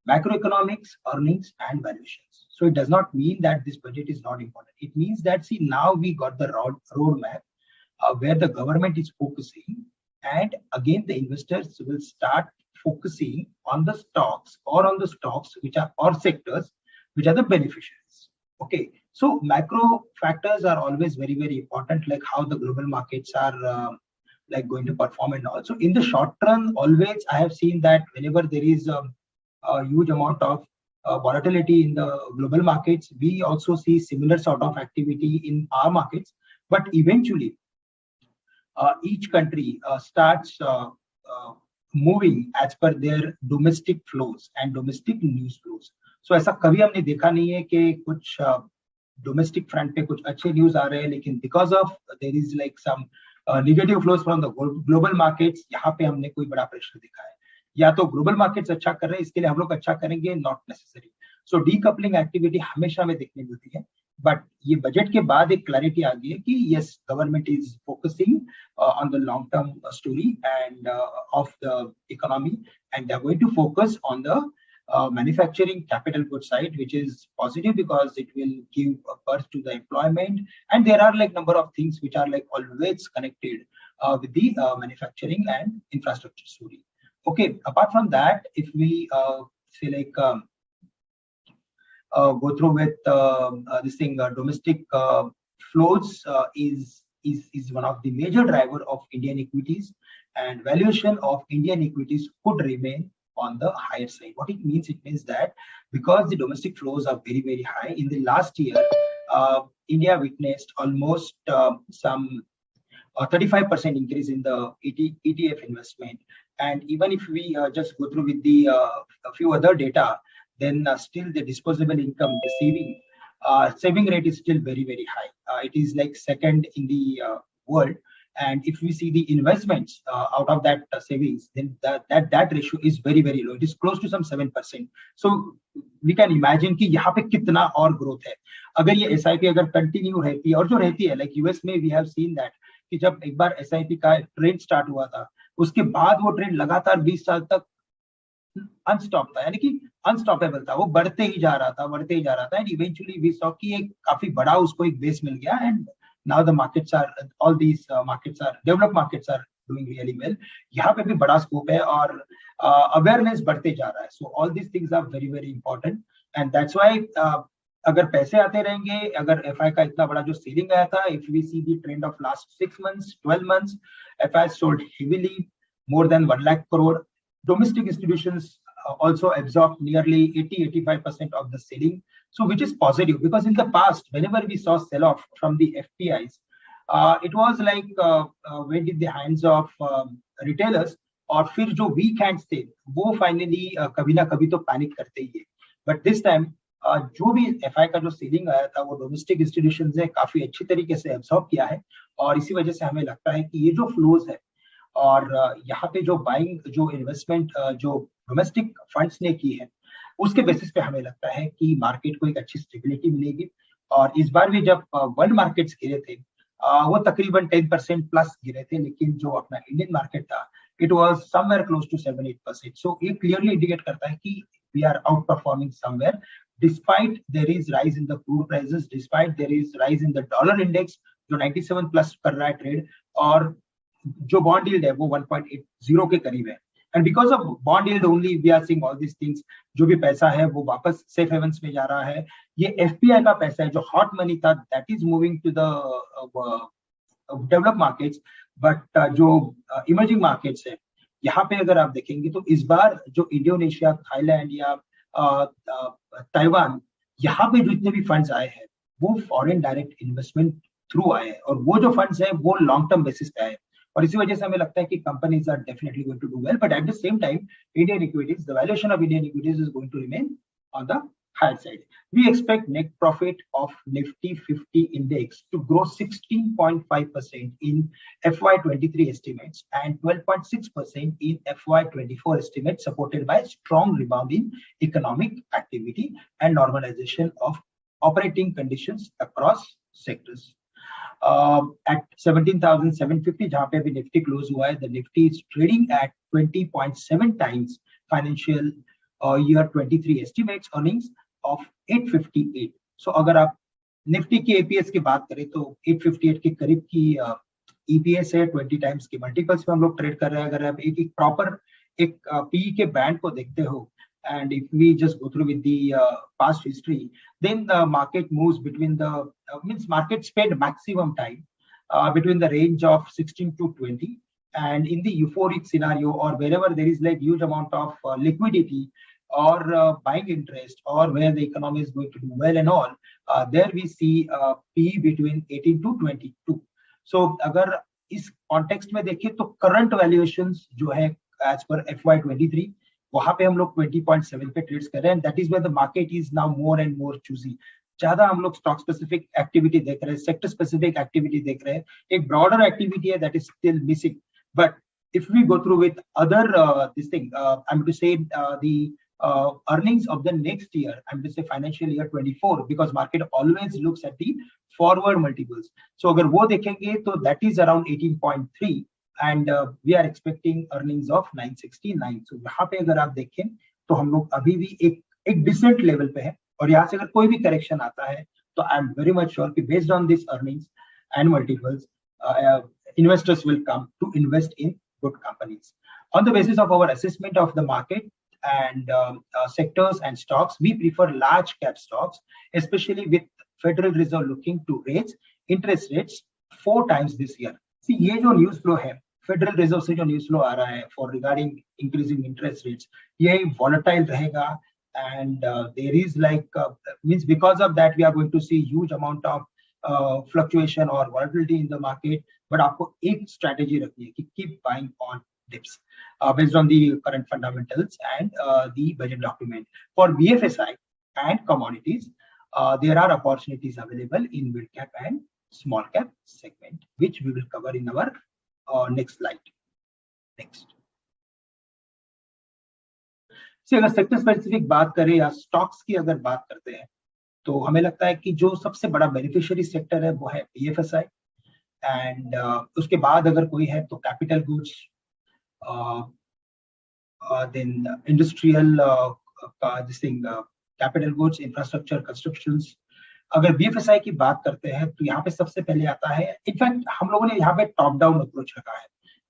macroeconomics, earnings, and valuations. So it does not mean that this budget is not important. It means that, see, now we got the roadmap where the government is focusing, and again the investors will start focusing on the stocks or on the stocks which are or sectors which are the beneficiaries. Okay, so macro factors are always very, very important, like how the global markets are like going to perform, and also in the short run, always I have seen that whenever there is a huge amount of volatility in the global markets, we also see similar sort of activity in our markets. But eventually, each country starts moving as per their domestic flows and domestic news flows. So ऐसा कभी हमने देखा नहीं है कि कुछ domestic front पे कुछ अच्छे news आ रहे हैं, लेकिन because of there is like some negative flows from the global markets, यहाँ पे हमने कोई बड़ा pressure देखा है। या तो ग्लोबल मार्केट्स अच्छा कर रहे हैं, इसके लिए हम लोग अच्छा करेंगे, not necessary. So decoupling activity हमेशा हमें देखने मिलती है, बट ये बजट के बाद एक क्लैरिटी आ गई है कि yes, government is focusing on the long term story and of the economy, and they are going to focus on the manufacturing capital goods side, which is positive because it will give a birth to the employment, and there are like number of things which are like always connected with the manufacturing and infrastructure story. Okay, apart from that, if we say like go through with this thing, domestic flows is one of the major driver of Indian equities, and valuation of Indian equities could remain on the higher side. What it means that because the domestic flows are very, very high in the last year, India witnessed almost some 35% increase in the ETF investment. And even if we just go through with the a few other data, then still the disposable income, the saving rate is still very, very high. It is like second in the world. And if we see the investments out of that savings, then that ratio is very, very low. It is close to some 7%. So we can imagine कि यहाँ पे कितना और growth है अगर ये SIP अगर continue रहती है, और जो रहती है, like US में we have seen that कि जब एक बार SIP का ट्रेंड स्टार्ट हुआ था, उसके बाद वो ट्रेंड लगातार 20 साल तक अनस्टॉप था, यानी कि अनस्टॉपेबल था, वो बढ़ते ही जा रहा था एंड इवेंचुअली वी सॉ कि एक काफी बड़ा उसको एक बेस मिल गया and now the markets are, all these markets are, developed markets are doing really well. यहाँ पे भी बड़ा स्कोप है और अवेयरनेस बढ़ते जा रहा है। So all these things are very very important and that's why अगर पैसे आते रहेंगे, अगर एफआई का इतना बड़ा जो सेलिंग आया था, if we see the trend of last 6 months 12 months, FI sold heavily more than 1 lakh crore. Domestic institutions also absorbed nearly 80-85% of the selling, so which is positive because in the past whenever we saw sell off from the FPIs, it was like went in the hands of retailers और फिर जो weak hands थे वो finally कभी ना कभी तो panic करते ही है। बट दिस टाइम जो भी एफआई का जो सेलिंग आया था वो डोमेस्टिक इंस्टीट्यूशंस ने काफी अच्छी तरीके से एब्सॉर्ब किया है और इसी वजह से हमें लगता है कि ये जो फ्लोज है और यहाँ पे जो बाइंग, जो इन्वेस्टमेंट जो डोमेस्टिक फंड्स ने की है उसके बेसिस पे हमें लगता है कि मार्केट को एक अच्छी स्टेबिलिटी मिलेगी। और इस बार भी जब वर्ल्ड मार्केट्स गिरे थे वो तकरीबन 10% प्लस गिरे थे, लेकिन जो अपना इंडियन मार्केट था it was somewhere close to 7-8%। So ये क्लियरली इंडिकेट करता है कि we are outperforming somewhere despite there is rise in the crude prices, despite there is rise in the dollar index जो 97 plus कर रहा है trade, और जो बॉन्ड यील्ड है वो 1.80 के करीब है। And because of bond yield only we are seeing all this things, जो भी पैसा है वो वापस सेफ हेवंस में जा रहा है। ये एफपीआई का पैसा है जो हॉट मनी था, that is moving to the developed markets, but जो इमर्जिंग मार्केट्स है यहाँ पे अगर आप देखेंगे तो इस बार जो इंडोनेशिया, थाईलैंड या ताइवान, यहाँ पे जितने भी फंड्स आए हैं वो फॉरेन डायरेक्ट इन्वेस्टमेंट थ्रू आए हैं और वो जो फंड्स है वो लॉन्ग टर्म बेसिस पे आए और इसी वजह से हमें लगता है कि companies are definitely going to do well. But at the same time Indian equities, the valuation of Indian equities is going to remain on the higher side. We expect net profit of Nifty 50 index to grow 16.5% in FY23 estimates and 12.6% in FY24 estimates, supported by strong rebound in economic activity and normalization of operating conditions across sectors. At 17,750 जहाँ पे अभी Nifty close हुआ है, the Nifty is trading at 20.7 times financial year 23 estimates earnings of 858. So अगर आप Nifty की APS की बात करें तो 858 के करीब की ईपीएस है, 20 टाइम्स की मल्टीपल्स में हम लोग ट्रेड कर रहे हैं। अगर आप एक प्रॉपर एक पीई के बैंड को देखते हो and if we just go through with the past history, then the market moves between the means market spend maximum time between the range of 16 to 20, and in the euphoric scenario or wherever there is like huge amount of liquidity or buying interest or where the economy is going to do well and all, there we see PE between 18 to 22. So अगर इस context में देखें तो current valuations जो है as per FY23 वहां पे हम लोग 20.7 पे ट्रेड्स कर रहे हैं। That is where the market is now more and more choosy. ज्यादा हम लोग स्टॉक स्पेसिफिक एक्टिविटी देख रहे हैं, सेक्टर स्पेसिफिक एक्टिविटी देख रहे हैं, एक ब्रॉडर एक्टिविटी है that is still missing. But if we go through with other this thing, I am to say the earnings of the next year, I'm to say financial year 24, because market always looks at the forward multiples. So अगर वो देखेंगे तो that is around 18.3 and we are expecting earnings of 969. So यहाँ पे अगर आप देखें तो हम लोग अभी भी एक डिसेंट लेवल पे है और यहाँ से अगर कोई भी करेक्शन आता है तो I am very much sure कि based on this earnings and multiples investors will come to invest in good companies. On the basis of our assessment of the market and sectors and stocks, we prefer large cap stocks, especially with Federal Reserve looking to raise interest rates 4 times this year. See, ये जो news flow है, federal reserve से जो news flow आ रहा है for regarding increasing interest rates, ये volatile रहेगा and there is like means because of that we are going to see huge amount of fluctuation or volatility in the market. But आपको एक strategy रखनी है कि keep buying on dips based on the current fundamentals and the budget document. For BFSI and commodities, there are opportunities available in mid cap and small cap segment, which we will cover in our next slide. Next. से अगर sector specific बात करें या stocks की अगर बात करते हैं तो हमें लगता है कि जो सबसे बड़ा बेनिफिशियरी सेक्टर है वो है BFSI एंड उसके बाद अगर कोई है तो capital goods, then industrial capital goods, infrastructure, constructions. अगर BFSI की बात करते हैं तो यहाँ पे सबसे पहले आता है, इनफैक्ट हम लोगों ने यहाँ पे टॉप डाउन अप्रोच रखा है,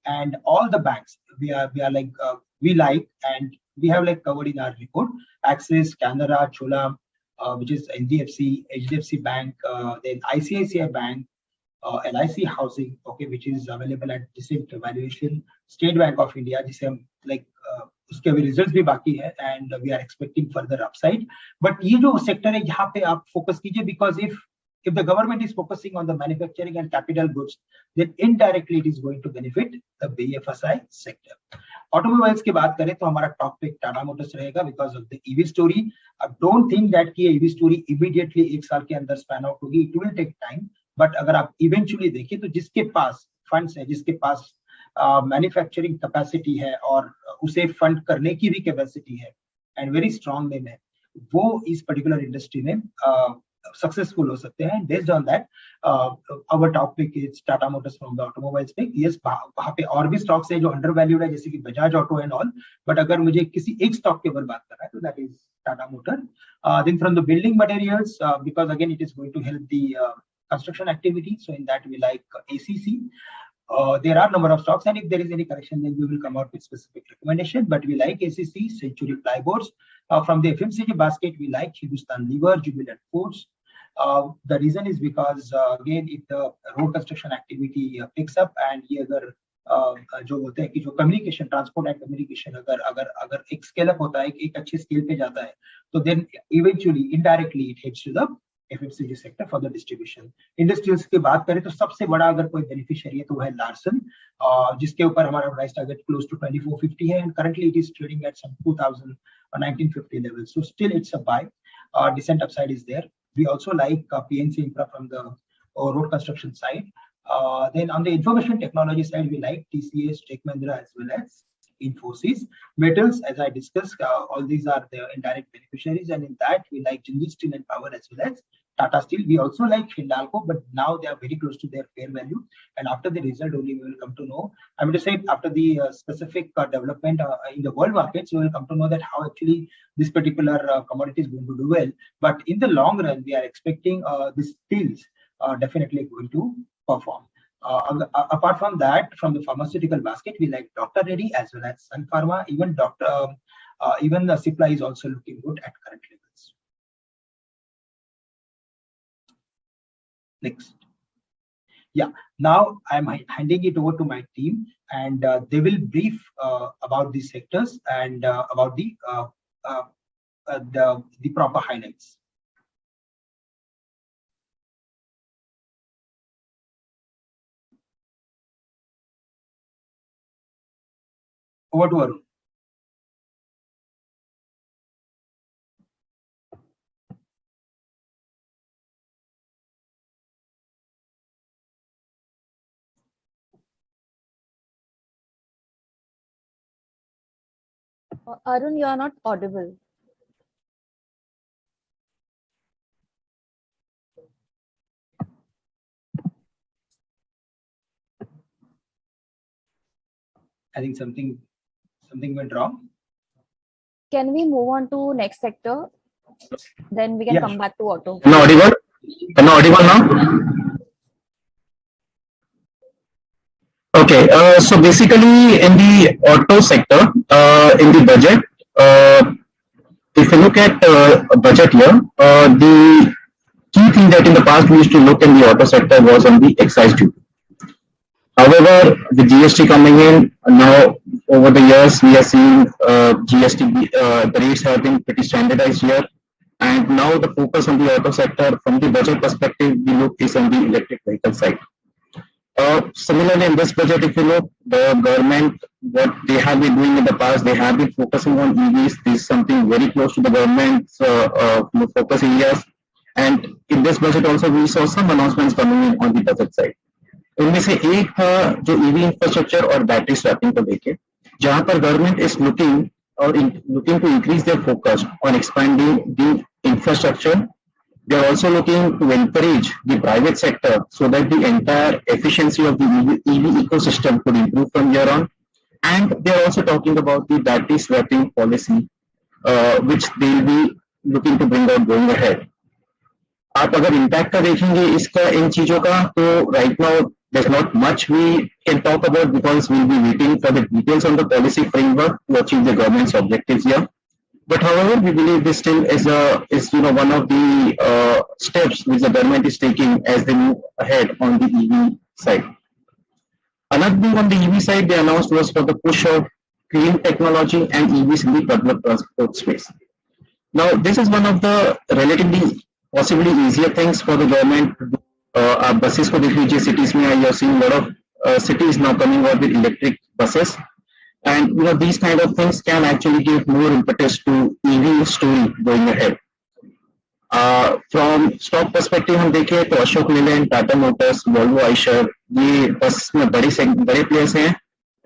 and all the banks we like and we have like covered in our report: Axis, Canara, Chola, which is NBFC, HDFC Bank, then ICICI Bank, LIC Housing, okay, which is available at decent valuation, State Bank of India, जिसे हम like उसके अभी results भी बाकी है and we are expecting further upside. But ये जो sector है यहाँ पे आप फोकस कीजिए, because if the government is focusing on the manufacturing and capital goods, then indirectly it is going to benefit the BFSI sector. Automobiles की बात करें तो हमारा टॉप पिक टाटा मोटर्स रहेगा because of the EV story. I don't think that कि EV story immediately एक साल के अंदर स्पैन आउट होगी, it will take time. But अगर आप eventually देखें तो जिसके पास फंड्स है, जिसके पास मैन्युफैक्चरिंग कैपेसिटी है और उसे फंड करने की भी कैपेसिटी है एंड वेरी स्ट्रॉन्ग नेम है, वो इस पर्टिकुलर इंडस्ट्री में सक्सेसफुल हो सकते हैं. Based on that our top pick is Tata Motors from the automobile space. Yes, वहां पे और भी स्टॉक्स है जो अंडर वैल्यूड है, जैसे कि Bajaj auto and all, but अगर मुझे किसी एक स्टॉक के ऊपर बात करना है तो that is Tata Motor. Then from the building materials, because again it is going to help the construction activity, so in that we like ACC. There are number of stocks, and if there is any correction then we will come out with specific recommendation, but we like ACC, Century Plyboards. From the FMCG basket we like Hindustan Lever, Jubilant Foods. The reason is because again if the road construction activity picks up and ये अगर जो होते हैं कि जो communication, transport and communication अगर एक scale up होता है, एक अच्छे स्केल पे जाता है, तो then eventually indirectly it heads to the FMCG sector for the distribution. Industrials की बात करें तो सबसे बड़ा अगर कोई बेनिफिशियरी है तो वह है लार्सन, जिसके ऊपर हमारा प्राइस टारगेट क्लोज टू 2450 है, and currently it is trading at some 2000 or 1950 levels, so still it's a buy. Decent upside is there. We also like PNC Infra from the road construction side. Then on the information technology side we like TCS, Tech Mahindra as well as Infosys. Metals, as I discussed, all these are the indirect beneficiaries, and in that we like Jindal Steel and Power as well as Tata Steel. We also like Hindalco, but now they are very close to their fair value, and after the result only we will come to know. I mean to say, after the specific development in the world markets, we will come to know that how actually this particular commodity is going to do well. But in the long run, we are expecting these steels definitely going to perform. Apart from that, from the pharmaceutical basket, we like Dr. Reddy as well as Sun Pharma. Even the supply is also looking good at current levels. Next. Yeah, now I'm handing it over to my team, and they will brief about these sectors and about the proper highlights. Over to Arun. Arun, you are not audible. I think something went wrong. Can we move on to next sector? Then we can come back to auto. Am I audible now? Okay, so basically in the auto sector, in the budget, if you look at budget here, the key thing that in the past we used to look in the auto sector was on the excise duty. However, with GST coming in, now over the years we are seeing GST, the rates have been pretty standardized here, and now the focus on the auto sector from the budget perspective, we look is on the electric vehicle side. Similarly, in this budget, if you look, the government, what they have been doing in the past, they have been focusing on EVs. This is something very close to the government's focus areas, and in this budget also we saw some announcements coming in on the budget side. उनमें से एक था जो EV infrastructure और battery swapping को लेके, जहां पर government is looking to increase their focus on expanding the infrastructure. They are also looking to encourage the private sector so that the entire efficiency of the EV ecosystem could improve from here on. And they're also talking about the battery swapping policy, which they'll be looking to bring out going ahead. आप अगर impact का देखेंगे इसका इन चीजों का, तो right now there's not much we can talk about because we'll be waiting for the details on the policy framework to achieve the government's objectives here. But however, we believe this still is one of the steps which the government is taking as they move ahead on the EV side. Another thing on the EV side they announced was for the push of clean technology and EVs in the public transport space. Now, this is one of the relatively possibly easier things for the government to do. आप buses को देख लीजिए cities में, you are seeing a lot of cities now coming out with electric buses, and these kind of things can actually give more impetus to EV story going ahead. From stock perspective हम देखें तो Ashok Leyland, Tata Motors, Volvo, Eicher, ये बस में बड़े players हैं,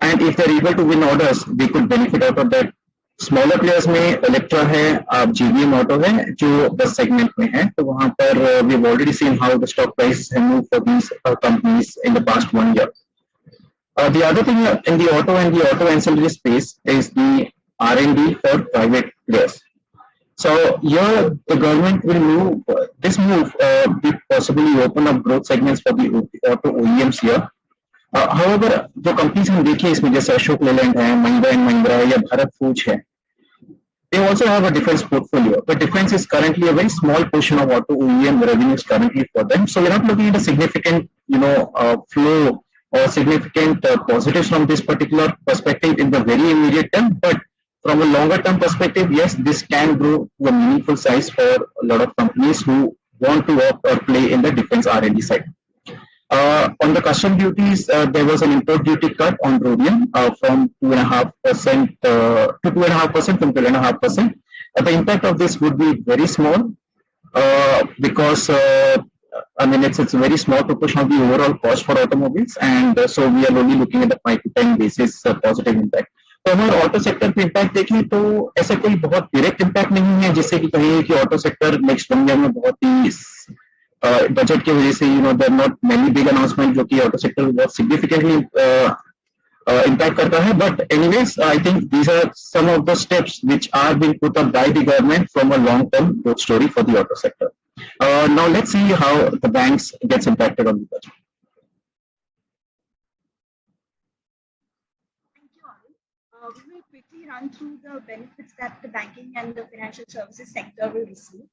and if they're able to win orders, they could benefit out of that. Smaller players में Electra है, आप जीवीएम ऑटो है जो बस सेगमेंट में है, तो वहां पर we have already seen how the stock price have moved for these companies in the past 1 year. The other thing in the auto and the auto ancillary space is the R&D for private players. So here the government will move will possibly open up growth segments for the auto OEMs here. However, जो companies हम देखें इसमें जैसे अशोक लेलैंड है, Mahindra and Mahindra या भारत फूज है, they also have a defense portfolio, but defense is currently a very small portion of auto OEM revenues currently for them. So we're not looking at a significant, flow or significant positives from this particular perspective in the very immediate term. But from a longer term perspective, yes, this can grow to a meaningful size for a lot of companies who want to work or play in the defense R&D side. On the custom duties, there was an import duty cut on rhodium from 2.5% to 2.5% from 12.5%. The impact of this would be very small because it's a very small proportion of the overall cost for automobiles, and so we are only looking at the 5 to 10 basis positive impact. तो हमारे auto sector पे impact देखें तो ऐसा कोई बहुत direct impact नहीं है जिससे कि कहिए कि ऑटो सेक्टर नेक्स्ट 1 year में बहुत ही बजट की वजह से there not many big announcement जो कि ऑटो सेक्टर को बहुत सिग्निफिकेंटली इम्पैक्ट करता है. But anyways I think these are some of the steps which are being put up by the government from a long term growth story for the auto sector. Now let's see how the banks gets impacted on the budget. We will quickly run through the benefits that the banking and the financial services sector will receive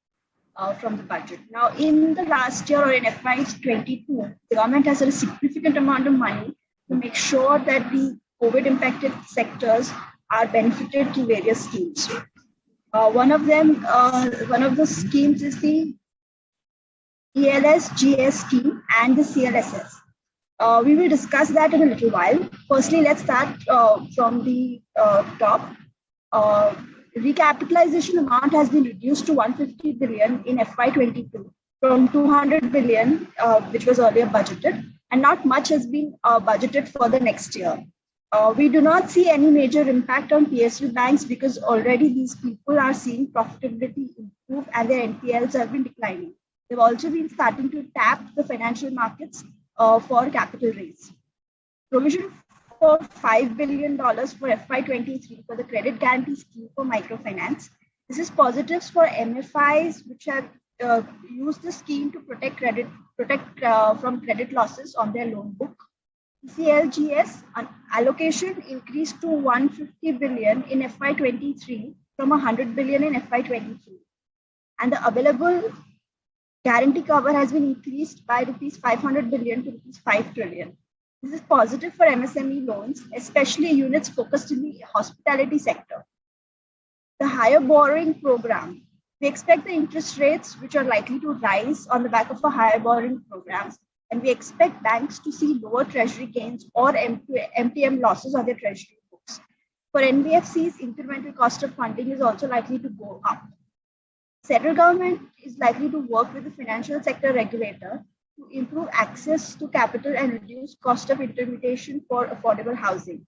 from the budget. Now, in the last year or in FY22, the government has a significant amount of money to make sure that the COVID-impacted sectors are benefited through various schemes. One of the schemes is the ELS-GS scheme and the CLSS. We will discuss that in a little while. Firstly, let's start from the top. Recapitalization amount has been reduced to 150 billion in FY22 from 200 billion, which was earlier budgeted, and not much has been budgeted for the next year. We do not see any major impact on PSU banks because already these people are seeing profitability improve and their NPLs have been declining. They've also been starting to tap the financial markets for capital raise. Provision for $5 billion for FY23 for the credit guarantee scheme for microfinance. This is positives for MFIs which have used the scheme to protect from credit losses on their loan book. CLGS allocation increased to 150 billion in FY23 from 100 billion in FY22, and the available guarantee cover has been increased by rupees 500 billion to rupees 5 trillion. This is positive for MSME loans, especially units focused in the hospitality sector. The higher borrowing program. We expect the interest rates which are likely to rise on the back of the higher borrowing programs, and we expect banks to see lower treasury gains or MTM losses on their treasury books. For NBFCs, incremental cost of funding is also likely to go up. Central government is likely to work with the financial sector regulator to improve access to capital and reduce cost of intermediation for affordable housing.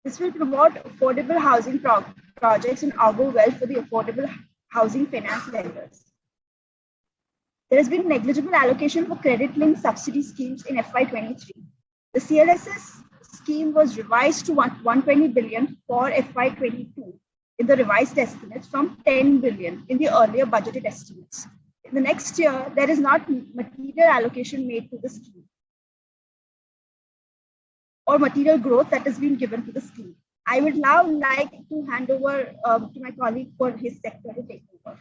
This will promote affordable housing projects and augur well for the affordable housing finance lenders. There has been negligible allocation for credit-linked subsidy schemes in FY23. The CLSS scheme was revised to 120 billion for FY22 in the revised estimates from 10 billion in the earlier budgeted estimates. In the next year, there is not material allocation made to the scheme or material growth that has been given to the scheme. I would now like to hand over to my colleague for his sector to take over.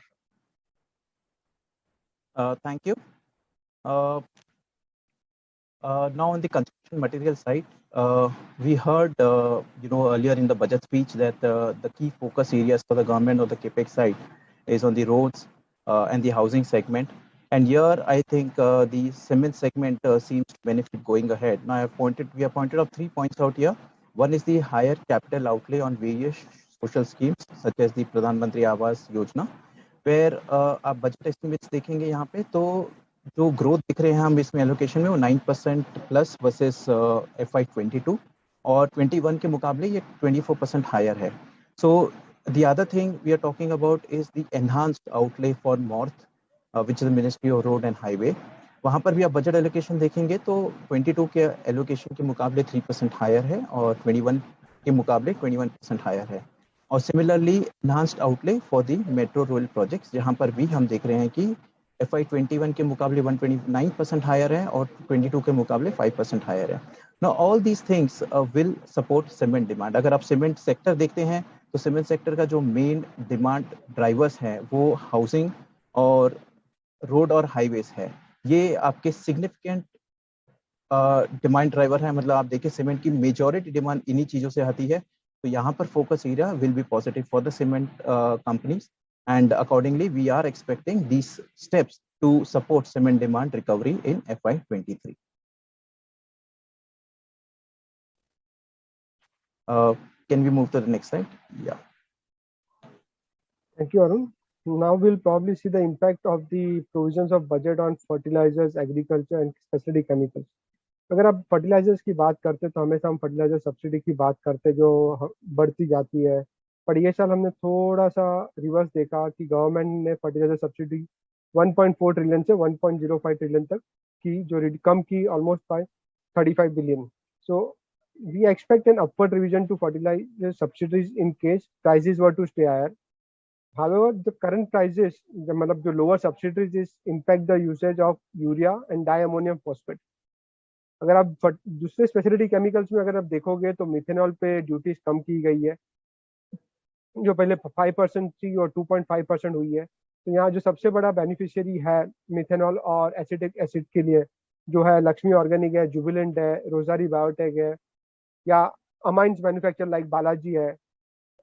Thank you. Now on the construction material side, we heard earlier in the budget speech that the key focus areas for the government on the capex side is on the roads and the housing segment. And here I think the cement segment seems to benefit going ahead. Now we have pointed out 3 points out here. One is the higher capital outlay on various social schemes such as the Pradhan Mantri Awas Yojana, where आप budget estimates देखेंगे यहाँ पे तो जो growth दिख रहे हैं हम इसमें एलोकेशन में वो 9% प्लस वर्सेस FY22 और 21 के मुकाबले ये 24% हायर है. So the other thing we are talking about is the enhanced outlay for North, which is the Ministry of Road and Highway. वहाँ पर भी आप बजट एलोकेशन देखेंगे तो 22 के एलोकेशन के मुकाबले 3% हायर है और 21 के मुकाबले 21% हायर है. और similarly enhanced outlay for the metro rail projects, जहाँ पर भी हम देख रहे हैं कि FY21 के मुकाबले 129% हायर है और 22 के मुकाबले 5% हायर है. Now all these things will support cement demand. अगर आप सीमेंट सेक्टर देखते हैं तो सीमेंट सेक्टर का जो मेन डिमांड ड्राइवर्स हैं वो हाउसिंग और रोड और हाईवेज है. ये आपके सिग्निफिकेंट डिमांड ड्राइवर है. मतलब आप देखिए सीमेंट की मेजॉरिटी डिमांड इन्हीं चीज़ों से आती है. तो यहाँ पर focus area will be positive for the cement companies. And accordingly, we are expecting these steps to support cement demand recovery in FY23. Can we move to the next slide? Yeah. Thank you, Arun. Now we'll probably see the impact of the provisions of budget on fertilizers, agriculture and specialty chemicals. अगर आप fertilisers की बात करते हैं तो हमेशा हम fertiliser subsidy की बात करते हैं जो बढ़ती जाती है, पर ये साल हमने थोड़ा सा रिवर्स देखा कि गवर्नमेंट ने फर्टिलाइजर सब्सिडी 1.4 ट्रिलियन से 1.05 ट्रिलियन तक की, जो कम की almost by 35 billion. So we expect an upward revision to fertiliser subsidies in case prices were to stay higher. However, the current prices, मतलब जो lower subsidies is impact the usage of urea and diammonium phosphate. अगर आप दूसरे speciality chemicals में अगर आप देखोगे तो मिथेनॉल पे ड्यूटीज कम की गई है, जो पहले 5% थी और 2.5% हुई है. तो यहाँ जो सबसे बड़ा बेनिफिशियरी है मिथेनॉल और एसिटिक एसिड के लिए जो है लक्ष्मी ऑर्गेनिक है, जुबिलेंट है, रोजारी बायोटेक है, या अमाइंस मैन्युफैक्चर लाइक बालाजी है,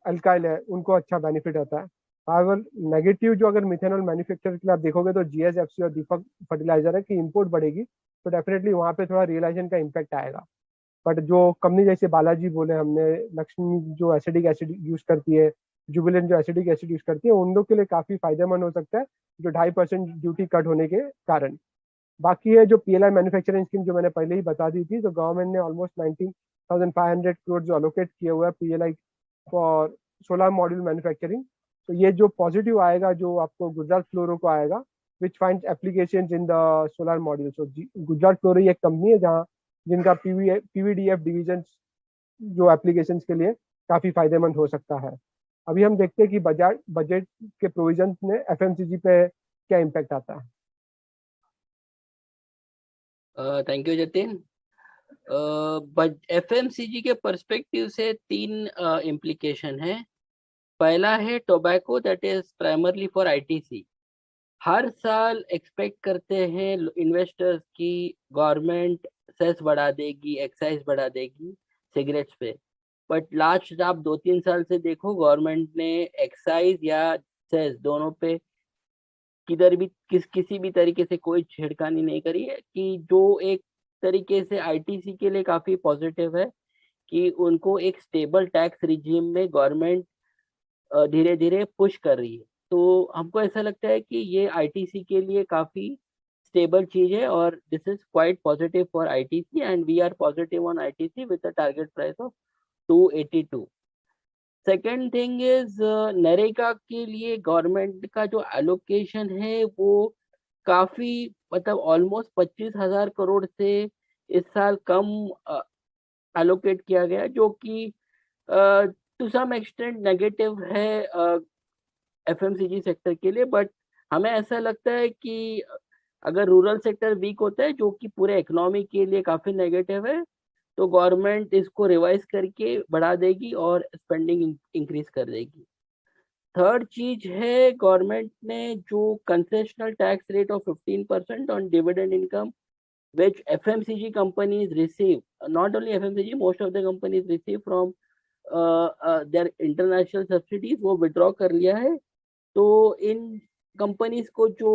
अल्काइल है, उनको अच्छा बेनिफिट आता है. हाउएवर नेगेटिव जो अगर मिथेनॉल मैन्युफैक्चर के लिए आप देखोगे तो GSFC और दीपक फर्टिलाइजर है कि इंपोर्ट बढ़ेगी तो डेफिनेटली वहाँ पे थोड़ा रियलाइजेशन का इम्पैक्ट आएगा. बट जो कंपनी जैसे बालाजी बोले हमने, लक्ष्मी जो एसिडिक एसिड यूज करती है, जुबिलेंट जो एसिडिक एसिड यूज करती है, उन लोग के लिए काफी फायदेमंद हो सकता है जो 2.5% ड्यूटी कट होने के कारण. बाकी है जो PLI मैन्युफैक्चरिंग स्कीम जो मैंने पहले ही बता दी थी, तो गवर्नमेंट ने ऑलमोस्ट 19,500 करोड़ जो अलोकेट किया हुआ है PLI for solar module manufacturing. तो ये जो पॉजिटिव आएगा जो आपको गुजरात फ्लोरो को आएगा, which finds applications in the solar module. So Gujarat Fluoro एक कंपनी है जहाँ जिनका PVDF डिवीजन जो एप्लीकेशंस के लिए काफी फायदेमंद हो सकता है. अभी हम देखते हैं कि बजट के प्रोविजंस में FMCG पे क्या इम्पैक्ट आता है. Thank you Jatin. FMCG के पर्सपेक्टिव से 3 इम्प्लीकेशन है. पहला है tobacco, that is primarily for ITC. हर साल एक्सपेक्ट करते हैं इन्वेस्टर्स की गवर्नमेंट सेस बढ़ा देगी, एक्साइज बढ़ा देगी सिगरेट्स पे. बट लास्ट आप 2-3 साल से देखो गवर्नमेंट ने एक्साइज या सेस दोनों पे किधर भी किसी भी तरीके से कोई छिड़कानी नहीं करी है, कि जो एक तरीके से ITC के लिए काफी पॉजिटिव है कि उनको एक स्टेबल टैक्स रिजीम में गवर्नमेंट धीरे धीरे पुश कर रही है. तो हमको ऐसा लगता है कि ये ITC के लिए काफी स्टेबल चीज है और this is quite positive for ITC and we are positive on ITC with a target price of 282. Second thing is NREGA के लिए गवर्नमेंट का जो एलोकेशन है वो काफी मतलब ऑलमोस्ट 25,000 करोड़ से इस साल कम एलोकेट किया गया, जो कि टू सम एक्सटेंट नेगेटिव है एफएमसीजी सेक्टर के लिए। बट हमें ऐसा लगता है कि अगर रूरल सेक्टर वीक होता है, जो कि पूरे इकोनॉमी के लिए काफी नेगेटिव है, तो गवर्नमेंट इसको रिवाइज करके बढ़ा देगी और स्पेंडिंग इंक्रीज कर देगी। थर्ड चीज है, गवर्नमेंट ने जो concessional tax rate of 15% on dividend income which FMCG companies receive, not only FMCG, most of the companies receive from their international subsidies, वो withdraw कर लिया है। तो इन कंपनीज को जो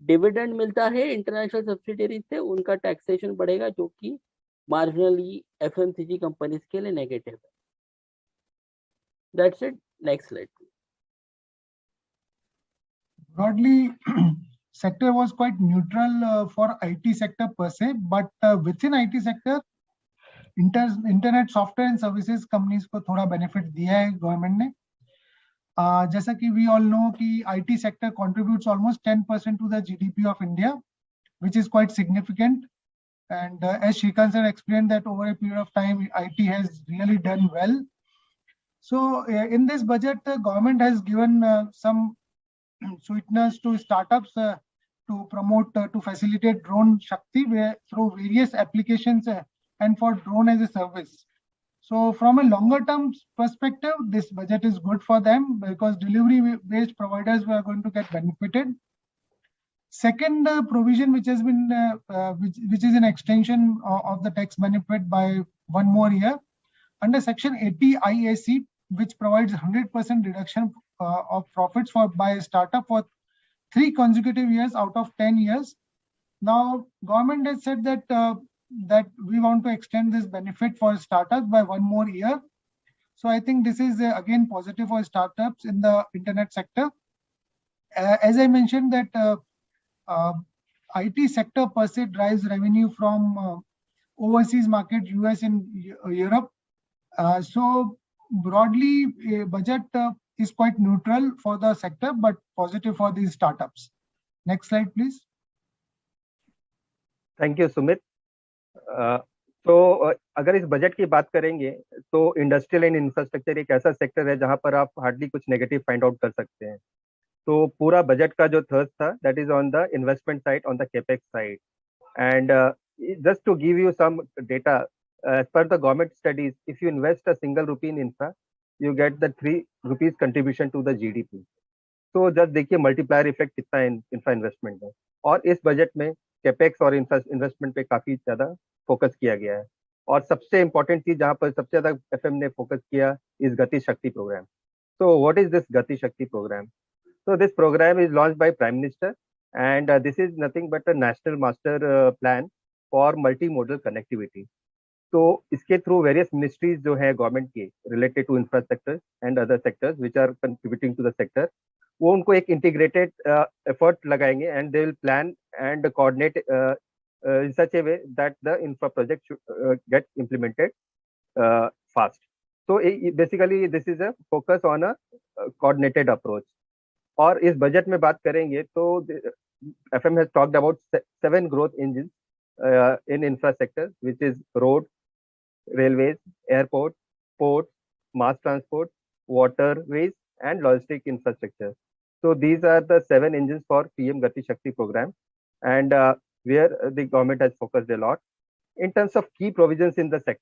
डिविडेंड मिलता है इंटरनेशनल सब्सिडीज से, उनका टैक्सेशन बढ़ेगा, जो कि मार्जिनली एफएमसीजी कंपनीज के लिए नेगेटिव है। That's it. Next slide. Broadly, sector was quite neutral for IT sector per se, but within IT sector, internet software and services companies को थोड़ा benefit दिया है government ने। जैसा कि we all know कि IT sector contributes almost 10% to the GDP of India, which is quite significant. And as Shrikant sir explained that over a period of time, IT has really done well. So in this budget, the government has given some sweeteners to startups to promote, to facilitate drone Shakti through various applications and for drone as a service. So from a longer term perspective, this budget is good for them because delivery based providers were going to get benefited. Second provision which has been, which is an extension of the tax benefit by one more year under section 80 IAC, which provides 100% reduction of profits by a startup for 3 consecutive years out of 10 years. Now, government has said that that we want to extend this benefit for startups by one more year. So I think this is again positive for startups in the internet sector. As I mentioned that IT sector per se drives revenue from overseas market, US and Europe. So broadly, budget is quite neutral for the sector, but positive for these startups. Next slide, please. Thank you Sumit. तो अगर इस budget की बात करेंगे तो industrial and infrastructure एक ऐसा sector है जहां पर आप हार्डली कुछ नेगेटिव फाइंड आउट कर सकते हैं। तो पूरा बजट का जो थर्स्ट था, that is on the investment side, on the capex side. And just to give you some data, as per the government studies, if you invest a single rupee in infra, you get the 3 rupees contribution to the GDP. तो just देखिए multiplier effect कितना है infra investment में। और इस budget में capex और infra investment पे काफी ज्यादा फोकस किया गया है। और सबसे इंपॉर्टेंट चीज जहां पर सबसे ज्यादा एफएम ने फोकस किया इस गति शक्ति programme. So what is this Gati Shakti program? So this program is launched by Prime Minister, and this is nothing but a national master plan for multimodal connectivity. तो इसके थ्रू वेरियस मिनिस्ट्रीज जो है government की related to infrastructure and other sectors which are contributing to the sector, वो उनको एक integrated effort लगाएंगे and they will plan and coordinate in such a way that the infra project should get implemented fast. So basically this is a focus on a coordinated approach. और इस budget में बात करेंगे तो FM has talked about 7 growth engines in infrastructure, which is road, railways, airport, ports, mass transport, waterways, and logistic infrastructure. So these are the 7 engines for PM Gati Shakti program, and where the government has focused a lot. In terms of key provisions in the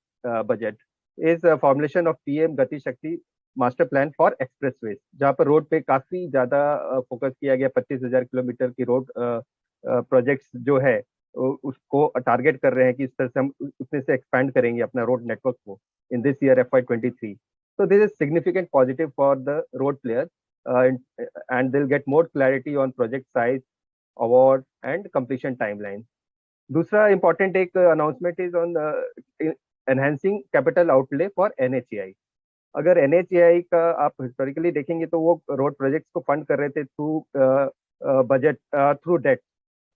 budget is a formulation of PM Gati Shakti master plan for expressways, जहाँ पर road पे काफी ज्यादा focus किया गया. 25,000 kilometre की road projects जो है उसको टारगेट कर रहे हैं कि इस तरह से हम उसमें से एक्सपैंड करेंगे अपना रोड नेटवर्क को in this year FY23. So this is significant positive for the road players, and they'll get more clarity on project size, award and completion timeline. दूसरा important एक announcement is on enhancing capital outlay for NHAI. अगर NHAI का आप historically देखेंगे तो वो road projects को fund कर रहे थे थ्रू बजट, थ्रू डेट.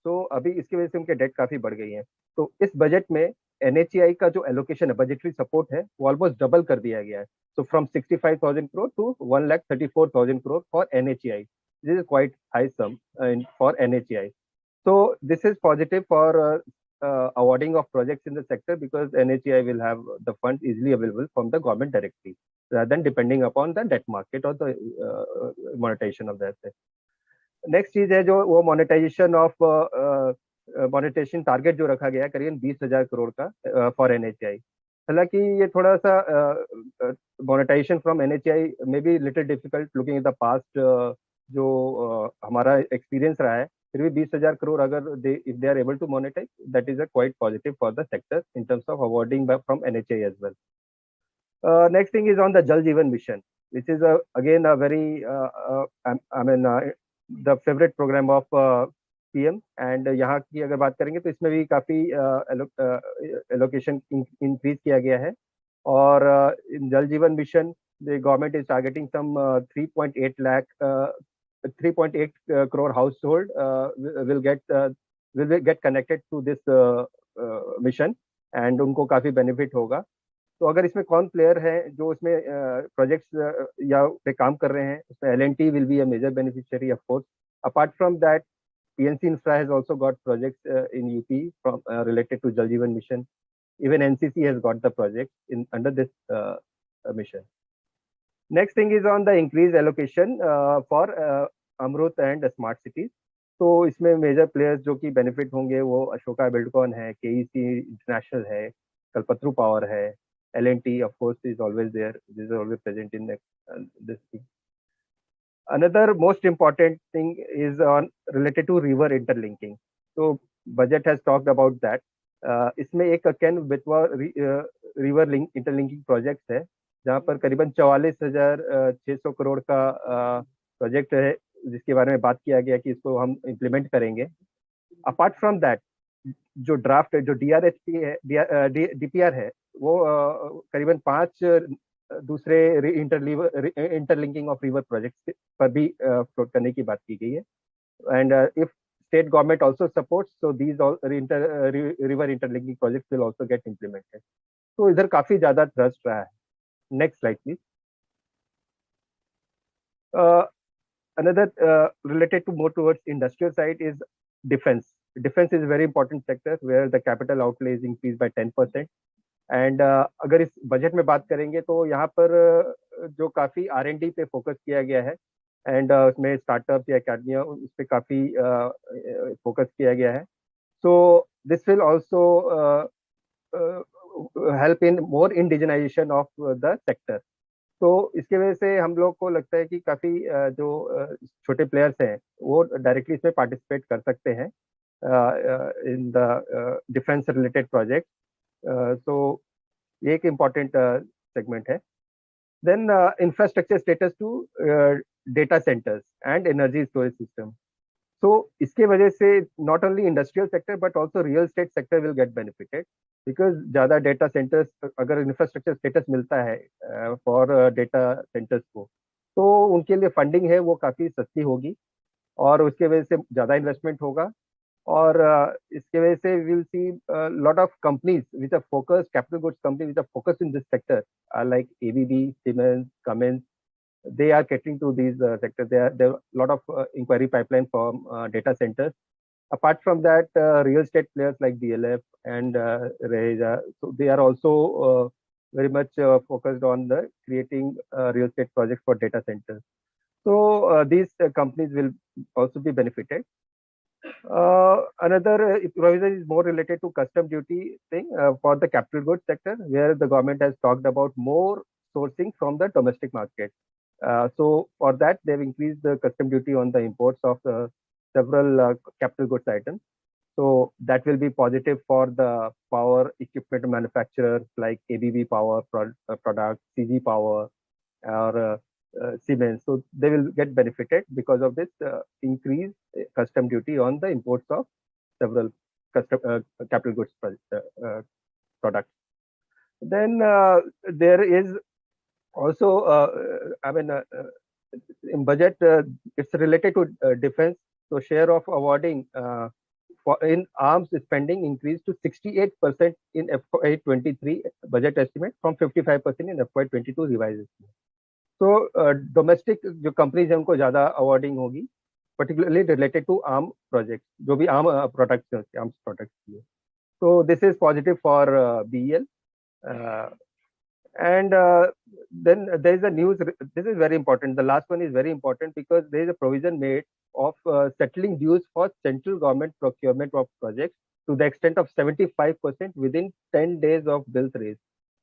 तो अभी इसकी वजह से उनके डेट काफी बढ़ गई है. तो इस बजट में NHAI का जो एलोकेशन है, बजटरी सपोर्ट है, वो ऑलमोस्ट डबल कर दिया गया है. So from 65,000 crore to 1,34,000 crore for NHAI. This is quite high sum for NHAI. So this is positive for awarding of projects in the sector, because NHAI will have the funds easily available from the government directly, rather than depending upon the debt market or the monetization of the asset. Next चीज है जो वो monetization of monetization target जो रखा गया है करीबन 20,000 करोड़ का फॉर एनएचआई. हालांकि ये थोड़ा सा monetisation from NHI may be little difficult looking in the past, जो हमारा एक्सपीरियंस रहा है, फिर भी 20,000 करोड़ अगर if they are able to monetise, that is a quite positive for the sector in terms of awarding from NHI as well. Next thing is on the जल जीवन mission, which is again a very the favorite program of PM, and यहाँ की अगर बात करेंगे तो इसमें भी काफी एलोकेशन इंक्रीज किया गया है. और इन जल जीवन mission the government is targeting some 3.8 crore household will get connected to this mission, and उनको काफी बेनिफिट होगा. तो अगर इसमें कौन प्लेयर है जो इसमें प्रोजेक्ट्स या पे काम कर रहे हैं, उसमें L&T will be a major beneficiary of course. Apart from that, PNC Infra has also got projects in UP from related to Jal Jeevan Mission. Even NCC has got the project under this mission. Next thing is on the increased allocation for Amrut and Smart Cities. तो इसमें major players जो कि benefit होंगे वो Ashoka Buildcon है, KEC international है, Kalpataru power है, L&T of course is always there. This is always present in this thing. Another most important thing is on related to river interlinking. So budget has talked about that. इसमें एक Ken Betwa river interlinking projects है, जहाँ पर करीबन 44,600 करोड़ का project है, जिसके बारे में बात किया गया कि इसको हम इम्प्लीमेंट करेंगे. अपार्ट फ्रॉम दैट, जो ड्राफ्ट जो DRHP है, DPR है, वो करीबन 5 दूसरे इंटरलिंकिंग ऑफ रिवर प्रोजेक्ट्स पर भी फ्लोट करने की बात की गई है. And if state government also supports, so these river interlinking projects will also get implemented. तो इधर काफी ज्यादा थ्रस्ट रहा है. Next slide please. Another related to more towards industrial side is defense. Defense is a very important sector where the capital outlay is increased by 10%. And अगर इस budget में बात करेंगे तो यहाँ पर जो काफी R&D पे फोकस किया गया है, एंड उसमें स्टार्टअप या अकेडमिया उस पर काफी फोकस किया गया है. So this will also help in more indigenisation of the sector. तो इसके वजह से हम लोग को लगता है कि काफी जो छोटे प्लेयर्स हैं वो डायरेक्टली इसमें पार्टिसिपेट कर सकते हैं in the defence related project. तो ये एक इम्पॉर्टेंट सेगमेंट है. Then infrastructure status to data centres and energy storage system. तो इसके वजह से not only industrial sector but also real estate sector will get benefited, because ज़्यादा डेटा सेंटर्स, अगर इंफ्रास्ट्रक्चर स्टेटस मिलता है फॉर डेटा सेंटर्स को, तो उनके लिए फंडिंग है वो काफ़ी सस्ती होगी और उसके वजह से ज़्यादा इन्वेस्टमेंट होगा. और इसके वजह से will see lot of companies which are focused, capital goods company which are focused in this sector are like ABB, Siemens, Cummins. They are catering to these sectors. There are a lot of inquiry pipeline from data centers. Apart from that, real estate players like DLF and Reja, so they are also very much focused on the creating real estate projects for data centers. So these companies will also be benefited. Another provision is more related to custom duty thing for the capital goods sector, where the government has talked about more sourcing from the domestic market. So for that, they've increased the custom duty on the imports of several capital goods items. So that will be positive for the power equipment manufacturers like ABB Power products, CG Power, or Siemens. So they will get benefited because of this increased custom duty on the imports of several capital goods products. Then there is also, in budget, it's related to defense. So share of awarding in arms spending increased to 68% in FY23 budget estimate from 55% in FY22 revised estimate. So domestic जो companies हैं उनको ज़्यादा awarding होगी, particularly related to arm projects, जो भी arm products हैं, arms products के लिए. So this is positive for BEL. And then there is a news. This is very important. The last one is very important because there is a provision made of settling dues for central government procurement of projects to the extent of 75% within 10 days of bills raised.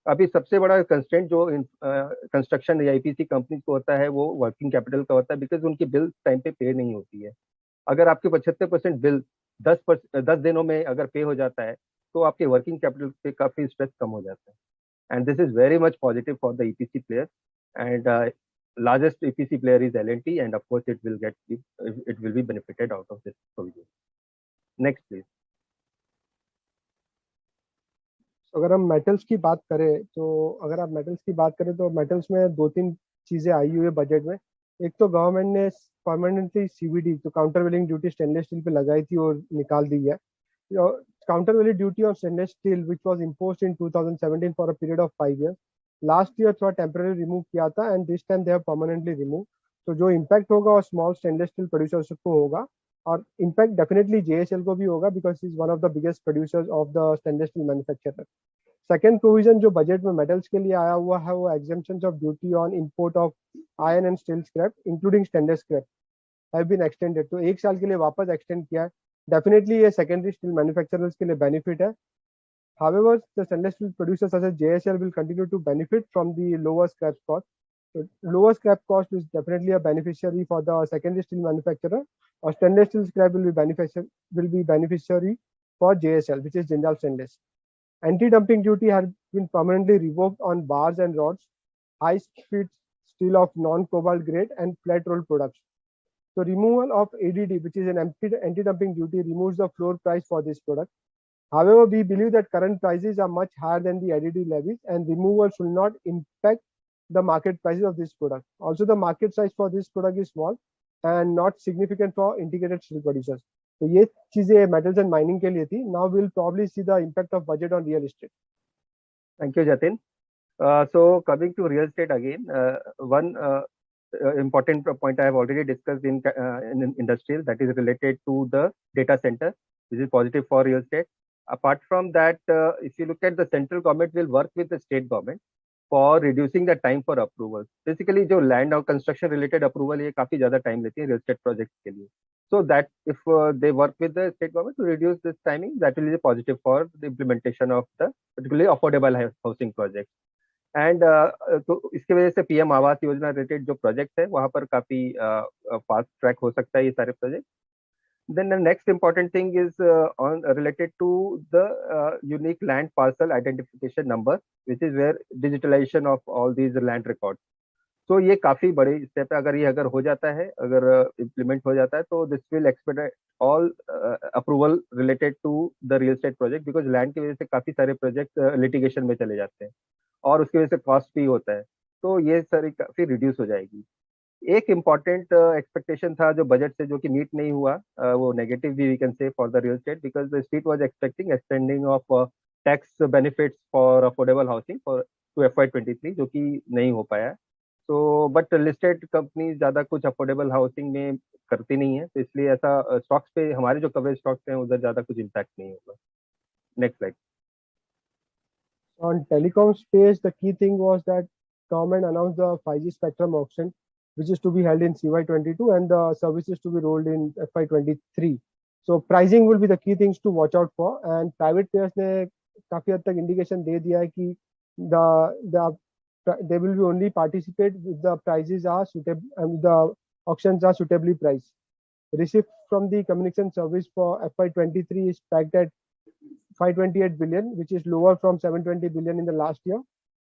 अभी सबसे बड़ा constraint जो construction या EPC company को होता है वो working capital का होता है, बिकॉज उनकी बिल टाइम पे पे नहीं होती है. अगर आपके 75% बिल 10 दिनों में अगर पे हो जाता है तो आपके वर्किंग कैपिटल पे काफी स्ट्रेस कम हो जाता है. And this is very much positive for the EPC players. And largest EPC player is L&T, and of course it will be benefited out of this provision. Next, please. अगर हम metals की बात करें तो metals में 2-3 चीजें आई हुई है बजट में. एक तो गवर्नमेंट ने परमानेंटली सीवीडी तो काउंटर वेलिंग ड्यूटी स्टेनलेस स्टील पे लगाई थी और निकाल दी है. Counter value duty of stainless steel which was imposed in 2017 for a period of 5 years. Last year थोड़ा temporarily remove किया था and this time they have permanently removed. तो जो impact होगा वो small stainless steel producers को होगा और impact definitely JSL को भी होगा because he is one of the biggest producers of the stainless steel manufacturer. Second provision जो बजट में metals के लिए आया हुआ है वो exemptions of duty on import of iron and steel scrap including stainless scrap have been extended. तो 1 साल के लिए वापस extend किया है. Definitely ये secondary steel manufacturers के लिए benefit है. However, the stainless steel producers such as JSL will continue to benefit from the lower scrap cost. So, lower scrap cost is definitely a beneficiary for the secondary steel manufacturer, or stainless steel scrap will be beneficiary for JSL, which is Jindal Stainless. Anti-dumping duty has been permanently revoked on bars and rods, high-speed steel of non-cobalt grade, and flat roll products. So removal of ADD, which is an anti-dumping duty, removes the floor price for this product. However, we believe that current prices are much higher than the ADD levies and removal should not impact the market prices of this product. Also, the market size for this product is small and not significant for integrated steel producers. So ये चीजें metals and mining के लिए थी. Now we'll probably see the impact of budget on real estate. Thank you, Jatin. So coming to real estate again, one important point I have already discussed in industrial, that is related to the data center. This is positive for real estate. Apart from that, if you look at the central government will work with the state government for reducing the time for approvals. Basically, जो land और construction related approval ये काफी ज़्यादा time लेती है real estate projects के लिए. So that if they work with the state government to reduce this timing, that will be positive for the implementation of the particularly affordable housing projects. And तो इसकी वजह से PM Awas Yojana related जो project है वहां पर काफी फास्ट ट्रैक हो सकता है ये सारे project. Then the next important thing is on related to the unique land parcel identification number which is where digitalisation of all these land record. तो ये काफी बड़ी स्टेप है. अगर हो जाता है, अगर इम्प्लीमेंट हो जाता है तो this will expect all approval related to the real estate project, because land की वजह से काफी सारे प्रोजेक्ट लिटिगेशन में चले जाते हैं और उसकी वजह से कॉस्ट भी होता है. तो ये सारी काफी रिड्यूस हो जाएगी. एक इम्पॉर्टेंट एक्सपेक्टेशन था जो बजट से जो कि मीट नहीं हुआ, वो नेगेटिव भी we can say for the real estate, because the state was expecting extending of tax benefits for affordable housing for to FY23, जो कि नहीं हो पाया. तो बट लिस्टेड कंपनी ज्यादा कुछ अफोर्डेबल हाउसिंग में करती नहीं है, तो इसलिए ऐसा स्टॉक्स पे हमारे जो कवरेज स्टॉक्स हैं उधर ज्यादा कुछ इम्पैक्ट नहीं होगा. Next slide. On telecom space, the key thing was that government announced the 5G spectrum auction, which is to be held in CY22 and the services to be rolled in FY23. So pricing will be the key things to watch out for. And private players ने काफी हद तक indication दे दिया है कि they will be only participate if the prices are suitable and the auctions are suitably priced. Receipt from the communication service for FY23 is pegged at 528 billion, which is lower from 720 billion in the last year.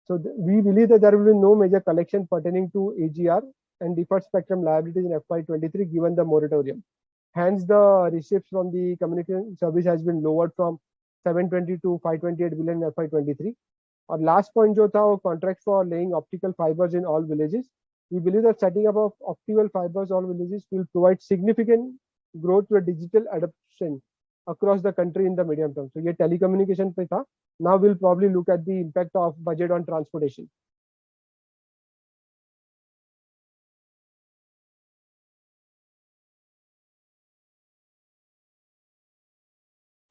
So we believe that there will be no major collection pertaining to AGR and deferred spectrum liabilities in FY23 given the moratorium. Hence, the receipts from the communication service has been lowered from 720 to 528 billion in FY23. Our last point जो था वो contract for laying optical fibers in all villages. We believe that setting up of optical fibers in all villages will provide significant growth to a digital adoption across the country in the medium term. So ये telecommunication पे था. Now we'll probably look at the impact of budget on transportation.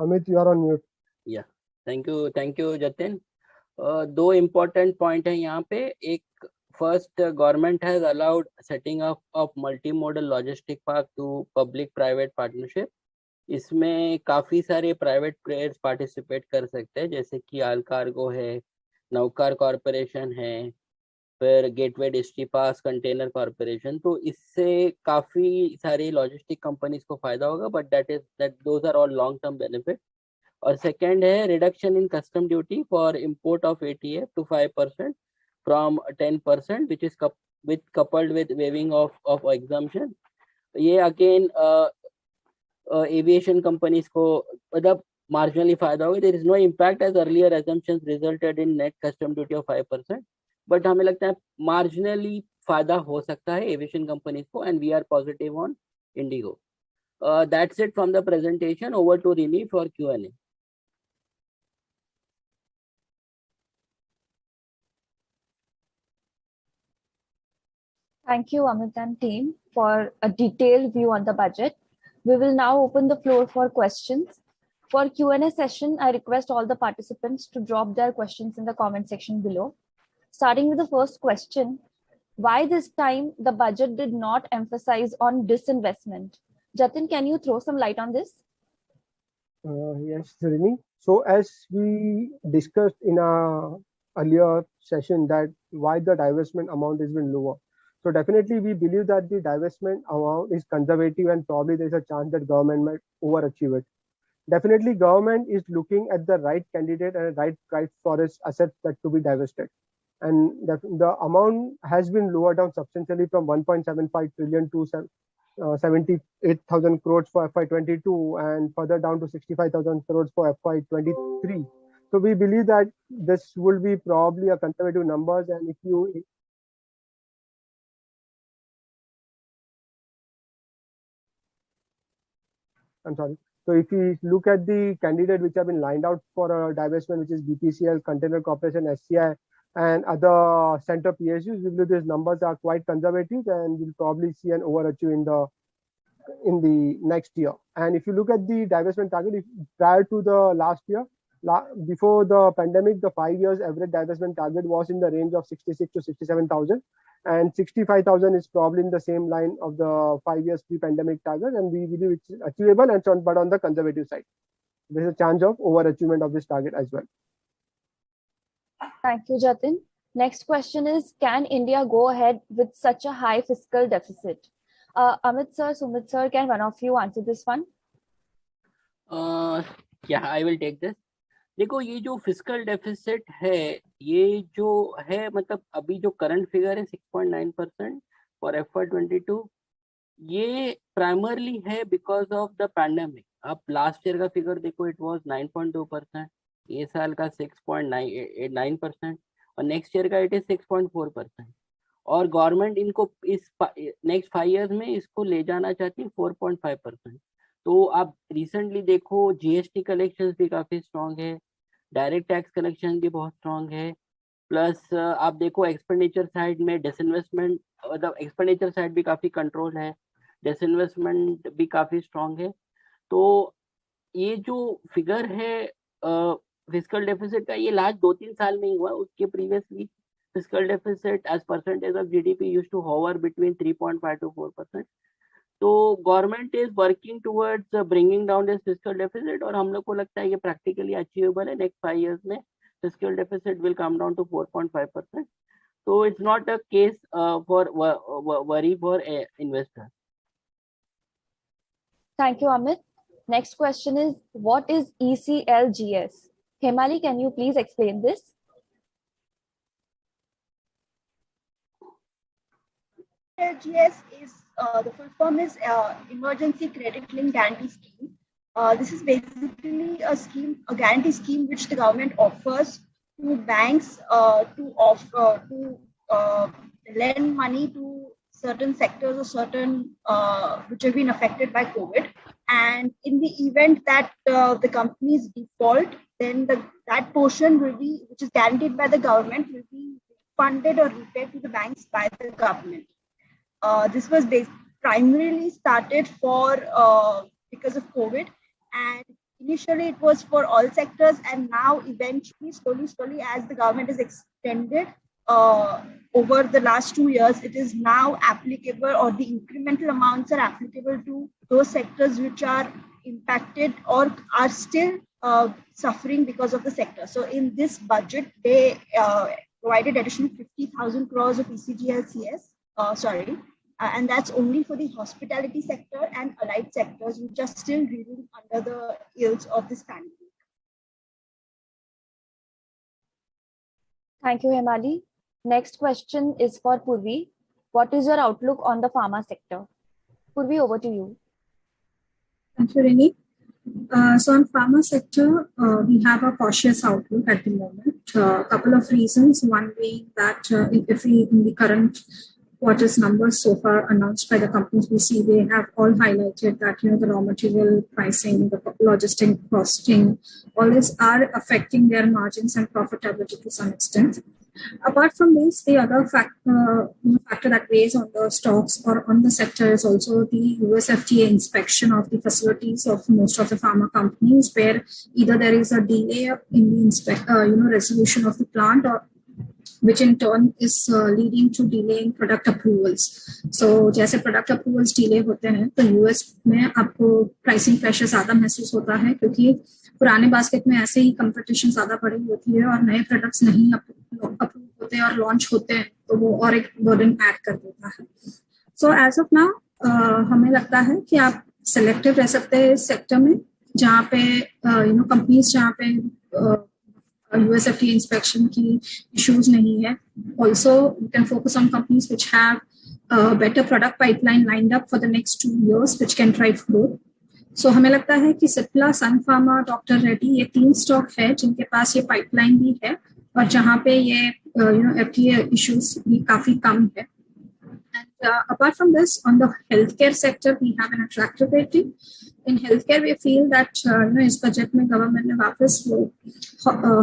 Amit, you are on mute. Yeah, thank you Jatin. दो important point है यहाँ पे. एक, first, government has allowed setting up of multimodal logistic park to public-private partnership. इसमें काफी सारे private players participate कर सकते हैं, जैसे कि आल कार्गो है, नौकार कॉरपोरेशन है, फिर gateway Distriparks container corporation. तो इससे काफी सारी लॉजिस्टिक कंपनीज को फायदा होगा, but that those are all long term benefit. और सेकेंड है reduction in custom duty for import of ATF to 5% from 10%, which is coupled with waiving of exemption. ये अगेन एविएशन कंपनीज को मतलब marginally फायदा होगा. There is no impact as earlier assumptions resulted in net custom duty of 5%, बट हमें लगता है marginally फायदा हो सकता है एविएशन कंपनीज को, and we are positive on IndiGo. That's it from the presentation. Over to Rini for Q&A. Thank you, Amit and team, for a detailed view on the budget. We will now open the floor for questions. For Q&A session, I request all the participants to drop their questions in the comment section below. Starting with the first question, why this time the budget did not emphasize on disinvestment? Jatin, can you throw some light on this? Yes, Rini. So as we discussed in our earlier session that why the divestment amount has been lower. So definitely we believe that the divestment amount is conservative and probably there's a chance that government might overachieve it. Definitely government is looking at the right candidate and right price for its assets that to be divested. And the amount has been lowered down substantially from 1.75 trillion to 78,000 crores for FY22 and further down to 65,000 crores for FY23. So we believe that this will be probably a conservative numbers, and if you So if you look at the candidate which have been lined out for a divestment, which is BPCL, Container Corporation, SCI, and other center PSUs, we believe these numbers are quite conservative, and we'll probably see an overachieve in the next year. And if you look at the divestment target, prior to the last year, before the pandemic, the 5 years average divestment target was in the range of 66 to 67,000. And 65,000 is probably in the same line of the 5 years pre-pandemic target, and we believe it's achievable, and but on the conservative side. There's a chance of overachievement of this target as well. Thank you, Jatin. Next question is, can India go ahead with such a high fiscal deficit? Amit sir, Sumit sir, can one of you answer this one? Yeah, I will take this. देखो ये जो fiscal deficit है, ये जो है मतलब अभी जो करंट फिगर है 6.9% फॉर FY22, ये प्राइमरली है बिकॉज ऑफ द पैंडेमिक. आप लास्ट ईयर का फिगर देखो, इट वाज 9.2%, ये साल का 6.9% और नेक्स्ट ईयर का इट इज 6.4%. और गवर्नमेंट इनको इस नेक्स्ट 5 इयर्स में इसको ले जाना चाहती है 4.5%. तो आप रिसेंटली देखो GST कलेक्शंस भी काफी स्ट्रांग है, डायरेक्ट टैक्स कलेक्शन भी बहुत स्ट्रांग है, प्लस आप देखो एक्सपेंडिचर साइड में डिसइन्वेस्टमेंट, मतलब एक्सपेंडिचर साइड भी काफी कंट्रोल है, डिसइन्वेस्टमेंट भी काफी स्ट्रांग है. तो ये जो फिगर है फिस्कल डेफिसिट का, ये लास्ट 2-3 साल में ही हुआ. उसके previously fiscal deficit as percentage of GDP used to hover between 3.5 to 4%. तो government is working towards bringing down this fiscal deficit, और हम लोग को लगता है ये प्रैक्टिकली अचीवेबल है. नेक्स्ट 5 इयर्स में fiscal deficit will come down to 4.5%. So it's not a case for worry for investor. Thank you, Amit. Next question is, what is ECLGS? Hemali, can you please explain this? ECLGS is the full form is Emergency Credit Link Guarantee Scheme. This is basically a scheme, a guarantee scheme which the government offers to banks to lend money to certain sectors or certain which have been affected by COVID. And in the event that the companies default, then that portion will be, which is guaranteed by the government, will be funded or repaid to the banks by the government. This was primarily started for because of COVID, and initially it was for all sectors, and now eventually, slowly, as the government has extended over the last 2 years, it is now applicable, or the incremental amounts are applicable to those sectors which are impacted or are still suffering because of the sector. So in this budget, they provided additional 50,000 crores of ECGLCS, and that's only for the hospitality sector and allied sectors, which are still reeling under the ills of this pandemic. Thank you, Hemali. Next question is for Purvi. What is your outlook on the pharma sector? Purvi, over to you. Thank you, Rini. So on pharma sector, we have a cautious outlook at the moment. A couple of reasons. One being that if we, in the current quarter's numbers so far announced by the companies we see, they have all highlighted that the raw material pricing, the logistic costing, all this are affecting their margins and profitability to some extent. Apart from this, the other factor that weighs on the stocks or on the sector is also the US FDA inspection of the facilities of most of the pharma companies, where either there is a delay in the resolution of the plant, or which in turn is leading to delay in product approvals. So जैसे product approvals delay होते हैं तो US में आपको pricing pressure ज़्यादा महसूस होता है, क्योंकि पुराने बास्केट में ऐसे ही कंपटीशन ज़्यादा बड़ी होती है और नए प्रोडक्ट्स नहीं अप्रूव होते हैं और लॉन्च होते हैं, तो वो और एक बर्डन ऐड कर देता है. सो एज ऑफ नाउ हमें लगता है कि आप सेलेक्टिव रह सकते हैं इस सेक्टर में, जहाँ पे कंपनीज जहाँ पे US FDA inspection की issues नहीं है. Also, you can focus on companies which have a better product pipeline lined up for the next 2 years, which can drive growth. So हमें लगता है कि सिप्ला, सन फार्मा, डॉक्टर रेड्डी, ये 3 स्टॉक है जिनके पास ये पाइपलाइन भी है और जहाँ पे ये FDA issues भी काफी कम है. And apart from this, on the healthcare sector, we have an attractive rating. In healthcare, we feel that इस बजट में गवर्नमेंट ने वापस वो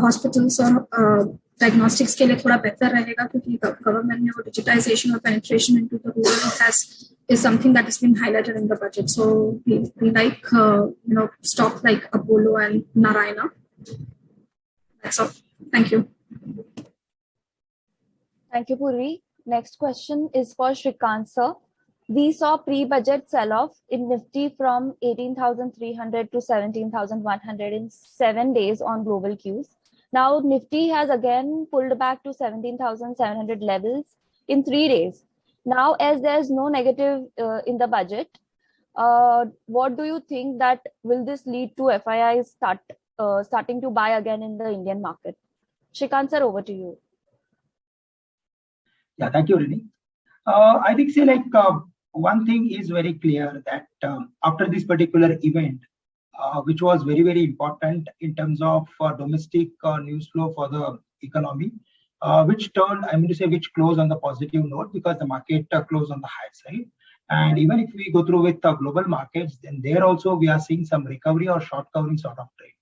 हॉस्पिटल्स और diagnostics के लिए थोड़ा बेहतर रहेगा, क्योंकि गवर्नमेंट ने वो digitization और penetration into the rural is something that has been highlighted in the budget. So we like stock like Apollo and Narayana. That's all. Thank you. Thank you, Purvi. Next question is for Shrikant sir. We saw pre-budget sell-off in Nifty from 18,300 to 17,100 in 7 days on global cues. Now Nifty has again pulled back to 17,700 levels in 3 days. Now, as there's no negative in the budget, what do you think that will this lead to FIIs starting to buy again in the Indian market? Shrikant sir, over to you. Yeah, thank you, Rini. I think one thing is very clear, that after this particular event, which was very, very important in terms of domestic news flow for the economy, which closed on the positive note, because the market closed on the high side. And even if we go through with global markets, then there also we are seeing some recovery or short covering sort of trade.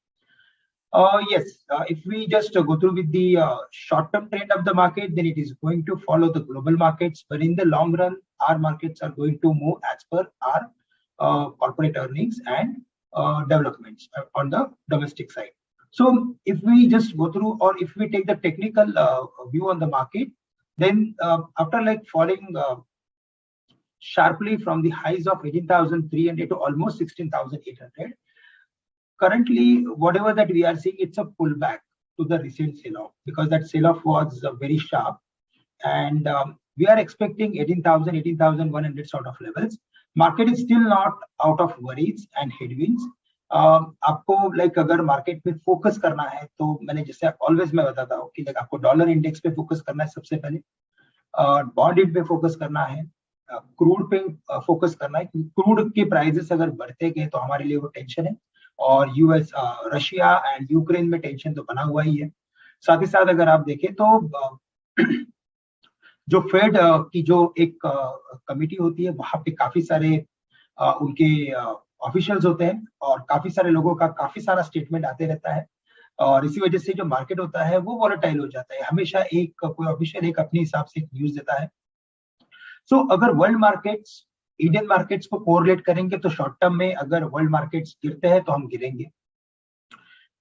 If we just go through with the short-term trend of the market, then it is going to follow the global markets. But in the long run, our markets are going to move as per our corporate earnings and developments on the domestic side. So if we just go through, or if we take the technical view on the market, then after falling sharply from the highs of 18,300 to almost 16,800, currently, whatever that we are seeing, it's a pullback to the recent sell-off, because that sell-off was very sharp, and we are expecting 18,000, 18,100 sort of levels. Market is still not out of worries and headwinds. आपको अगर market में focus करना है, तो मैंने जैसे always मैं बताता हूँ कि आपको डॉलर इंडेक्स पे फोकस करना है सबसे पहले, बॉन्ड यील्ड पे फोकस करना है, क्रूड पे फोकस करना है, क्योंकि क्रूड के प्राइसेस अगर बढ़ते गए तो हमारे लिए वो टेंशन है, और यूएस, रशिया एंड यूक्रेन में टेंशन तो बना हुआ ही है. साथ ही साथ अगर आप देखें तो जो फेड की जो एक कमिटी होती है, वहां पे काफी सारे उनके ऑफिशियल्स होते हैं और काफी सारे लोगों का काफी सारा स्टेटमेंट आते रहता है, और इसी वजह से जो मार्केट होता है वो वॉलेटाइल हो जाता है. हमेशा कोई ऑफिशियल अपने हिसाब से न्यूज देता है. सो अगर वर्ल्ड मार्केट्स इंडियन मार्केट्स को कोरिलेट करेंगे, तो शॉर्ट टर्म में अगर वर्ल्ड मार्केट्स गिरते हैं तो हम गिरेंगे,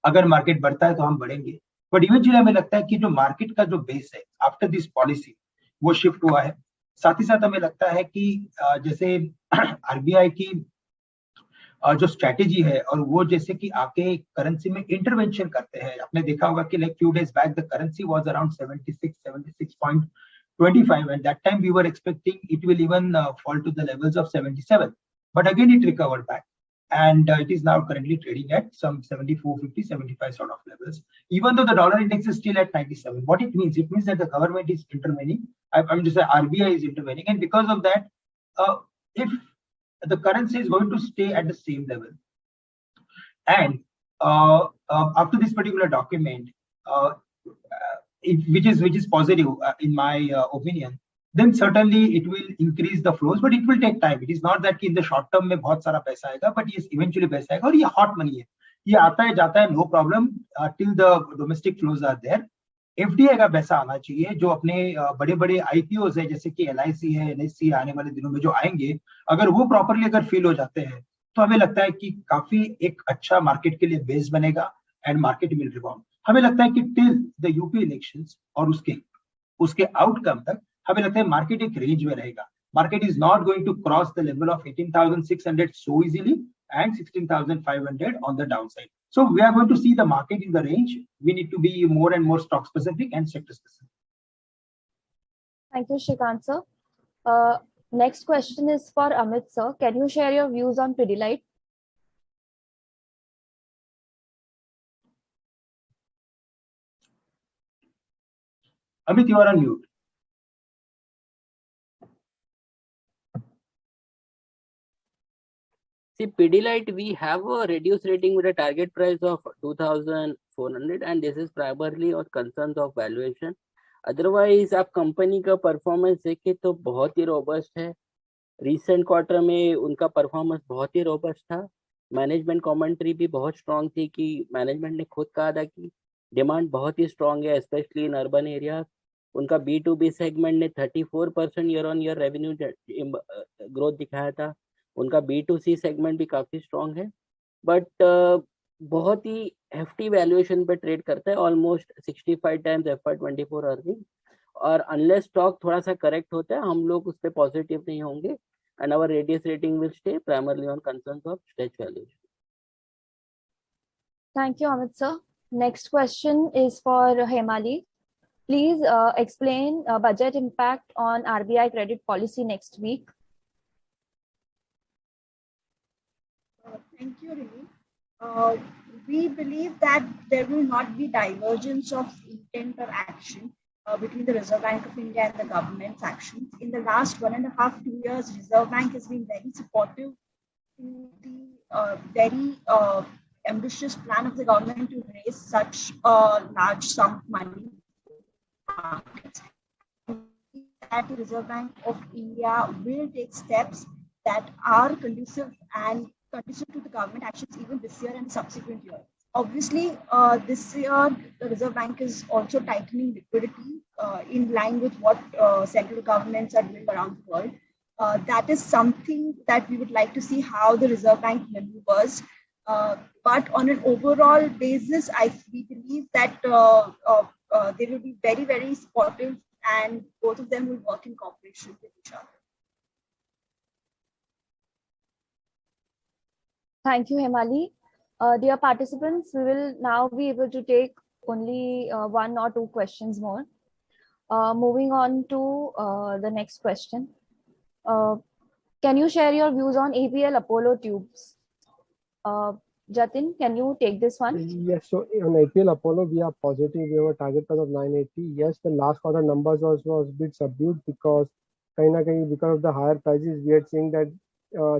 अगर मार्केट बढ़ता है तो हम बढ़ेंगे, बट इवेंचुअली हमें लगता है कि जो मार्केट का जो बेस है आफ्टर दिस पॉलिसी वो शिफ्ट हुआ है। साथ ही साथ हमें लगता है कि जैसे आरबीआई की जो स्ट्रैटेजी है और वो जैसे कि आके करेंसी में इंटरवेंशन करते हैं, आपने देखा होगा कि like few days back the currency was around 76.25 and that time we were expecting it will even fall to the levels of 77, but again it recovered back and it is now currently trading at some 74.50 75 sort of levels, even though the dollar index is still at 97. What it means that the government is intervening, I'm just saying RBI is intervening, and because of that if the currency is going to stay at the same level and after this particular document which is positive in my opinion, then certainly it will increase the flows, but it will take time. It is not that in the short term में बहुत सारा पैसा आएगा, but yes eventually पैसा आएगा और ये hot money है, ये आता है जाता है, no problem till the domestic flows are there. FDI का पैसा आना चाहिए जो अपने बड़े बड़े आईपीओ है जैसे कि एलआईसी है, एनएससी आने वाले दिनों में जो आएंगे, अगर वो प्रॉपरली अगर फिल हो जाते हैं तो हमें लगता है कि काफी एक अच्छा मार्केट के लिए बेस बनेगा एंड मार्केट विल रिबाउंड। हमें लगता है कि टिल द यूपी इलेक्शंस और उसके आउटकम तक हमें लगता है मार्केट एक रेंज में रहेगा। Market is not going to cross the level of 18,600 so easily and 16,500 on the downside. So we are going to see the market in the range. We need to be more and more stock specific and sector specific. Thank you, Shrikant sir. Next question is for Amit sir. Can you share your views on Pidilite? Amit, you are on mute. See, Pidilite, we have a reduced rating with a target price of 2,400 and this is primarily on concerns of valuation. Otherwise, आप company का performance देखें तो बहुत ही robust है। Recent quarter में उनका performance बहुत ही robust था। मैनेजमेंट कमेंट्री भी बहुत स्ट्रांग थी कि मैनेजमेंट ने खुद कहा था कि डिमांड बहुत ही स्ट्रांग है, स्पेशली इन अर्बन एरिया। उनका B2B सेगमेंट ने 34% year on year revenue growth दिखाया था। उनका B2C सेगमेंट भी काफ़ी स्ट्रांग है, बट बहुत ही हेफ्टी वैल्यूएशन पे ट्रेड करता है, ऑलमोस्ट 65 टाइम्स FY24 अर्निंग। और अनलेस स्टॉक थोड़ा सा करेक्ट होता है, हम लोग उस पर पॉजिटिव नहीं होंगे and our radius rating will stay primarily on concerns of stretch valuation. Thank you, Amit sir. Next question is for Hemali. Please explain budget impact on RBI credit policy next week. Thank you, Rini. We believe that there will not be divergence of intent or action between the Reserve Bank of India and the government's actions. In the last 1.5 to 2 years, Reserve Bank has been very supportive to the very ambitious plan of the government to raise such a large sum of money. That the Reserve Bank of India will take steps that are conducive to the government actions even this year and subsequent year. Obviously, this year the Reserve Bank is also tightening liquidity in line with what central governments are doing around the world. That is something that we would like to see how the Reserve Bank maneuvers. But on an overall basis, we believe that they will be very, very supportive and both of them will work in cooperation with each other. Thank you, Hemali. Dear participants, we will now be able to take only 1 or 2 questions more. Moving on to the next question. Can you share your views on APL Apollo tubes? Jatin, can you take this one? Yes, so on APL Apollo, we are positive. We have a target price of 980. Yes, the last quarter numbers was a bit subdued because because of the higher prices, we are seeing that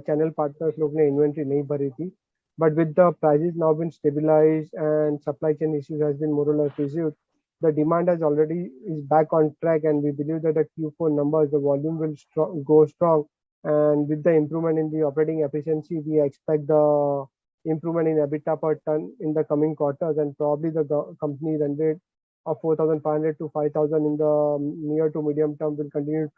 channel partners लोग ने inventory नहीं भरी थी. But with the prices now been stabilized and supply chain issues has been more or less resolved, the demand has already is back on track, and we believe that the Q4 numbers, the volume will go strong, and with the improvement in the operating efficiency, we expect the improvement in EBITDA per ton in the coming quarters, and probably the company run rate of 4,500 to 5,000 in the near to medium term will continue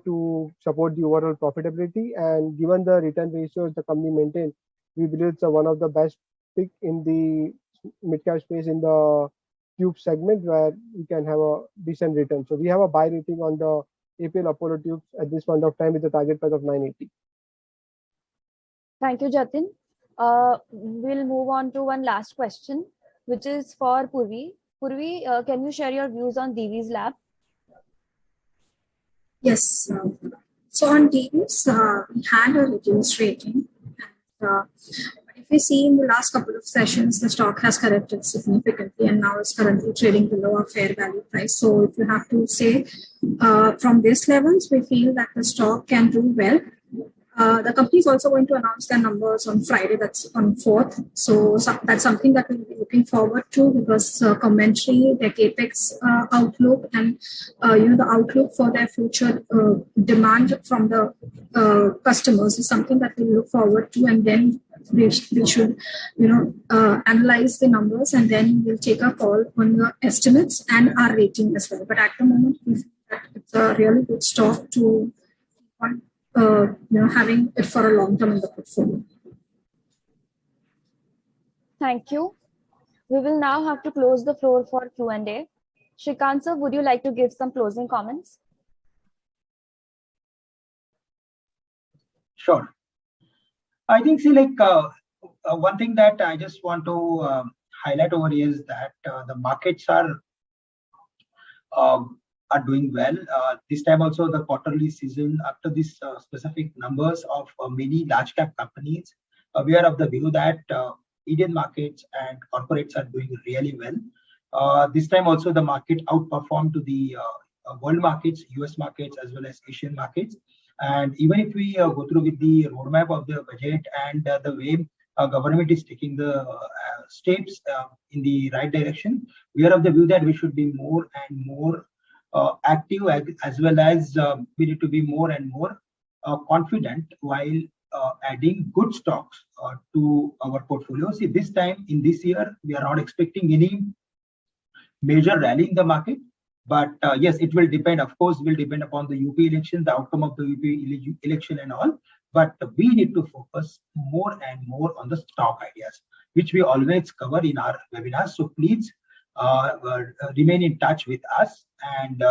to support the overall profitability. And given the return ratios the company maintains, we believe it's one of the best pick in the mid-cap space in the tube segment where we can have a decent return. So we have a buy rating on the APL Apollo tubes at this point of time with a target price of 980. Thank you, Jatin. We'll move on to one last question, which is for Purvi. Purvi, can you share your views on Divi's Lab? Yes. So on Divi's, we had a reduced rating. And, if we see in the last couple of sessions, the stock has corrected significantly and now is currently trading below a fair value price. So if you have to say from these levels, we feel that the stock can do well. The company is also going to announce their numbers on Friday, that's on 4th. So that's something that we'll be looking forward to, because commentary, their capex outlook, and the outlook for their future demand from the customers is something that we look forward to. And then we should analyze the numbers, and then we'll take a call on the estimates and our rating as well. But at the moment, we feel that it's a really good stock to having it for a long term in the portfolio. Thank you. We will now have to close the floor for Q&A. Shrikant sir, would you like to give some closing comments? Sure. I think, one thing that I just want to highlight over here is that the markets are doing well. This time also the quarterly season, after this specific numbers of many large cap companies, we are of the view that Indian markets and corporates are doing really well. This time also the market outperformed to the world markets, US markets, as well as Asian markets. And even if we go through with the roadmap of the budget and the way government is taking the steps in the right direction, we are of the view that we should be more and more active, as well as we need to be more and more confident while adding good stocks to our portfolio. See, this time in this year, we are not expecting any major rally in the market. But yes, it will depend, of course, will depend upon the UP election, the outcome of the UP election and all. But we need to focus more and more on the stock ideas, which we always cover in our webinars. So please remain in touch with us and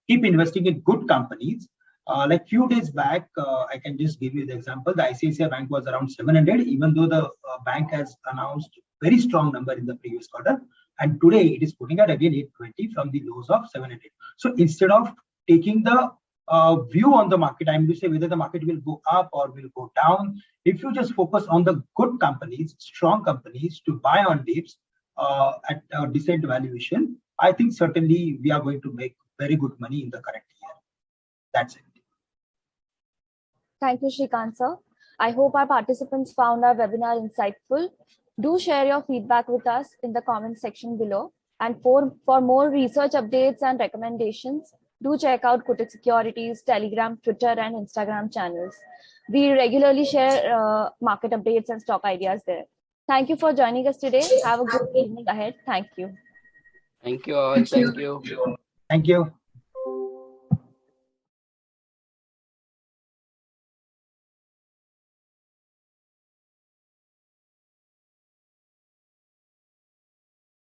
keep investing in good companies. Like few days back, I can just give you the example. The ICICI Bank was around 700, even though the bank has announced very strong number in the previous quarter. And today it is putting out again 820 from the lows of 700. So instead of taking the view on the market, I'm going to say whether the market will go up or will go down. If you just focus on the good companies, strong companies to buy on dips at a decent valuation, I think certainly we are going to make very good money in the current year. That's it. Thank you, Shrikant sir. I hope our participants found our webinar insightful. Do share your feedback with us in the comment section below. And for more research updates and recommendations, do check out Kotak Securities, Telegram, Twitter, and Instagram channels. We regularly share market updates and stock ideas there. Thank you for joining us today. Have a good evening ahead. Thank you. Thank you all. Thank you. Thank you.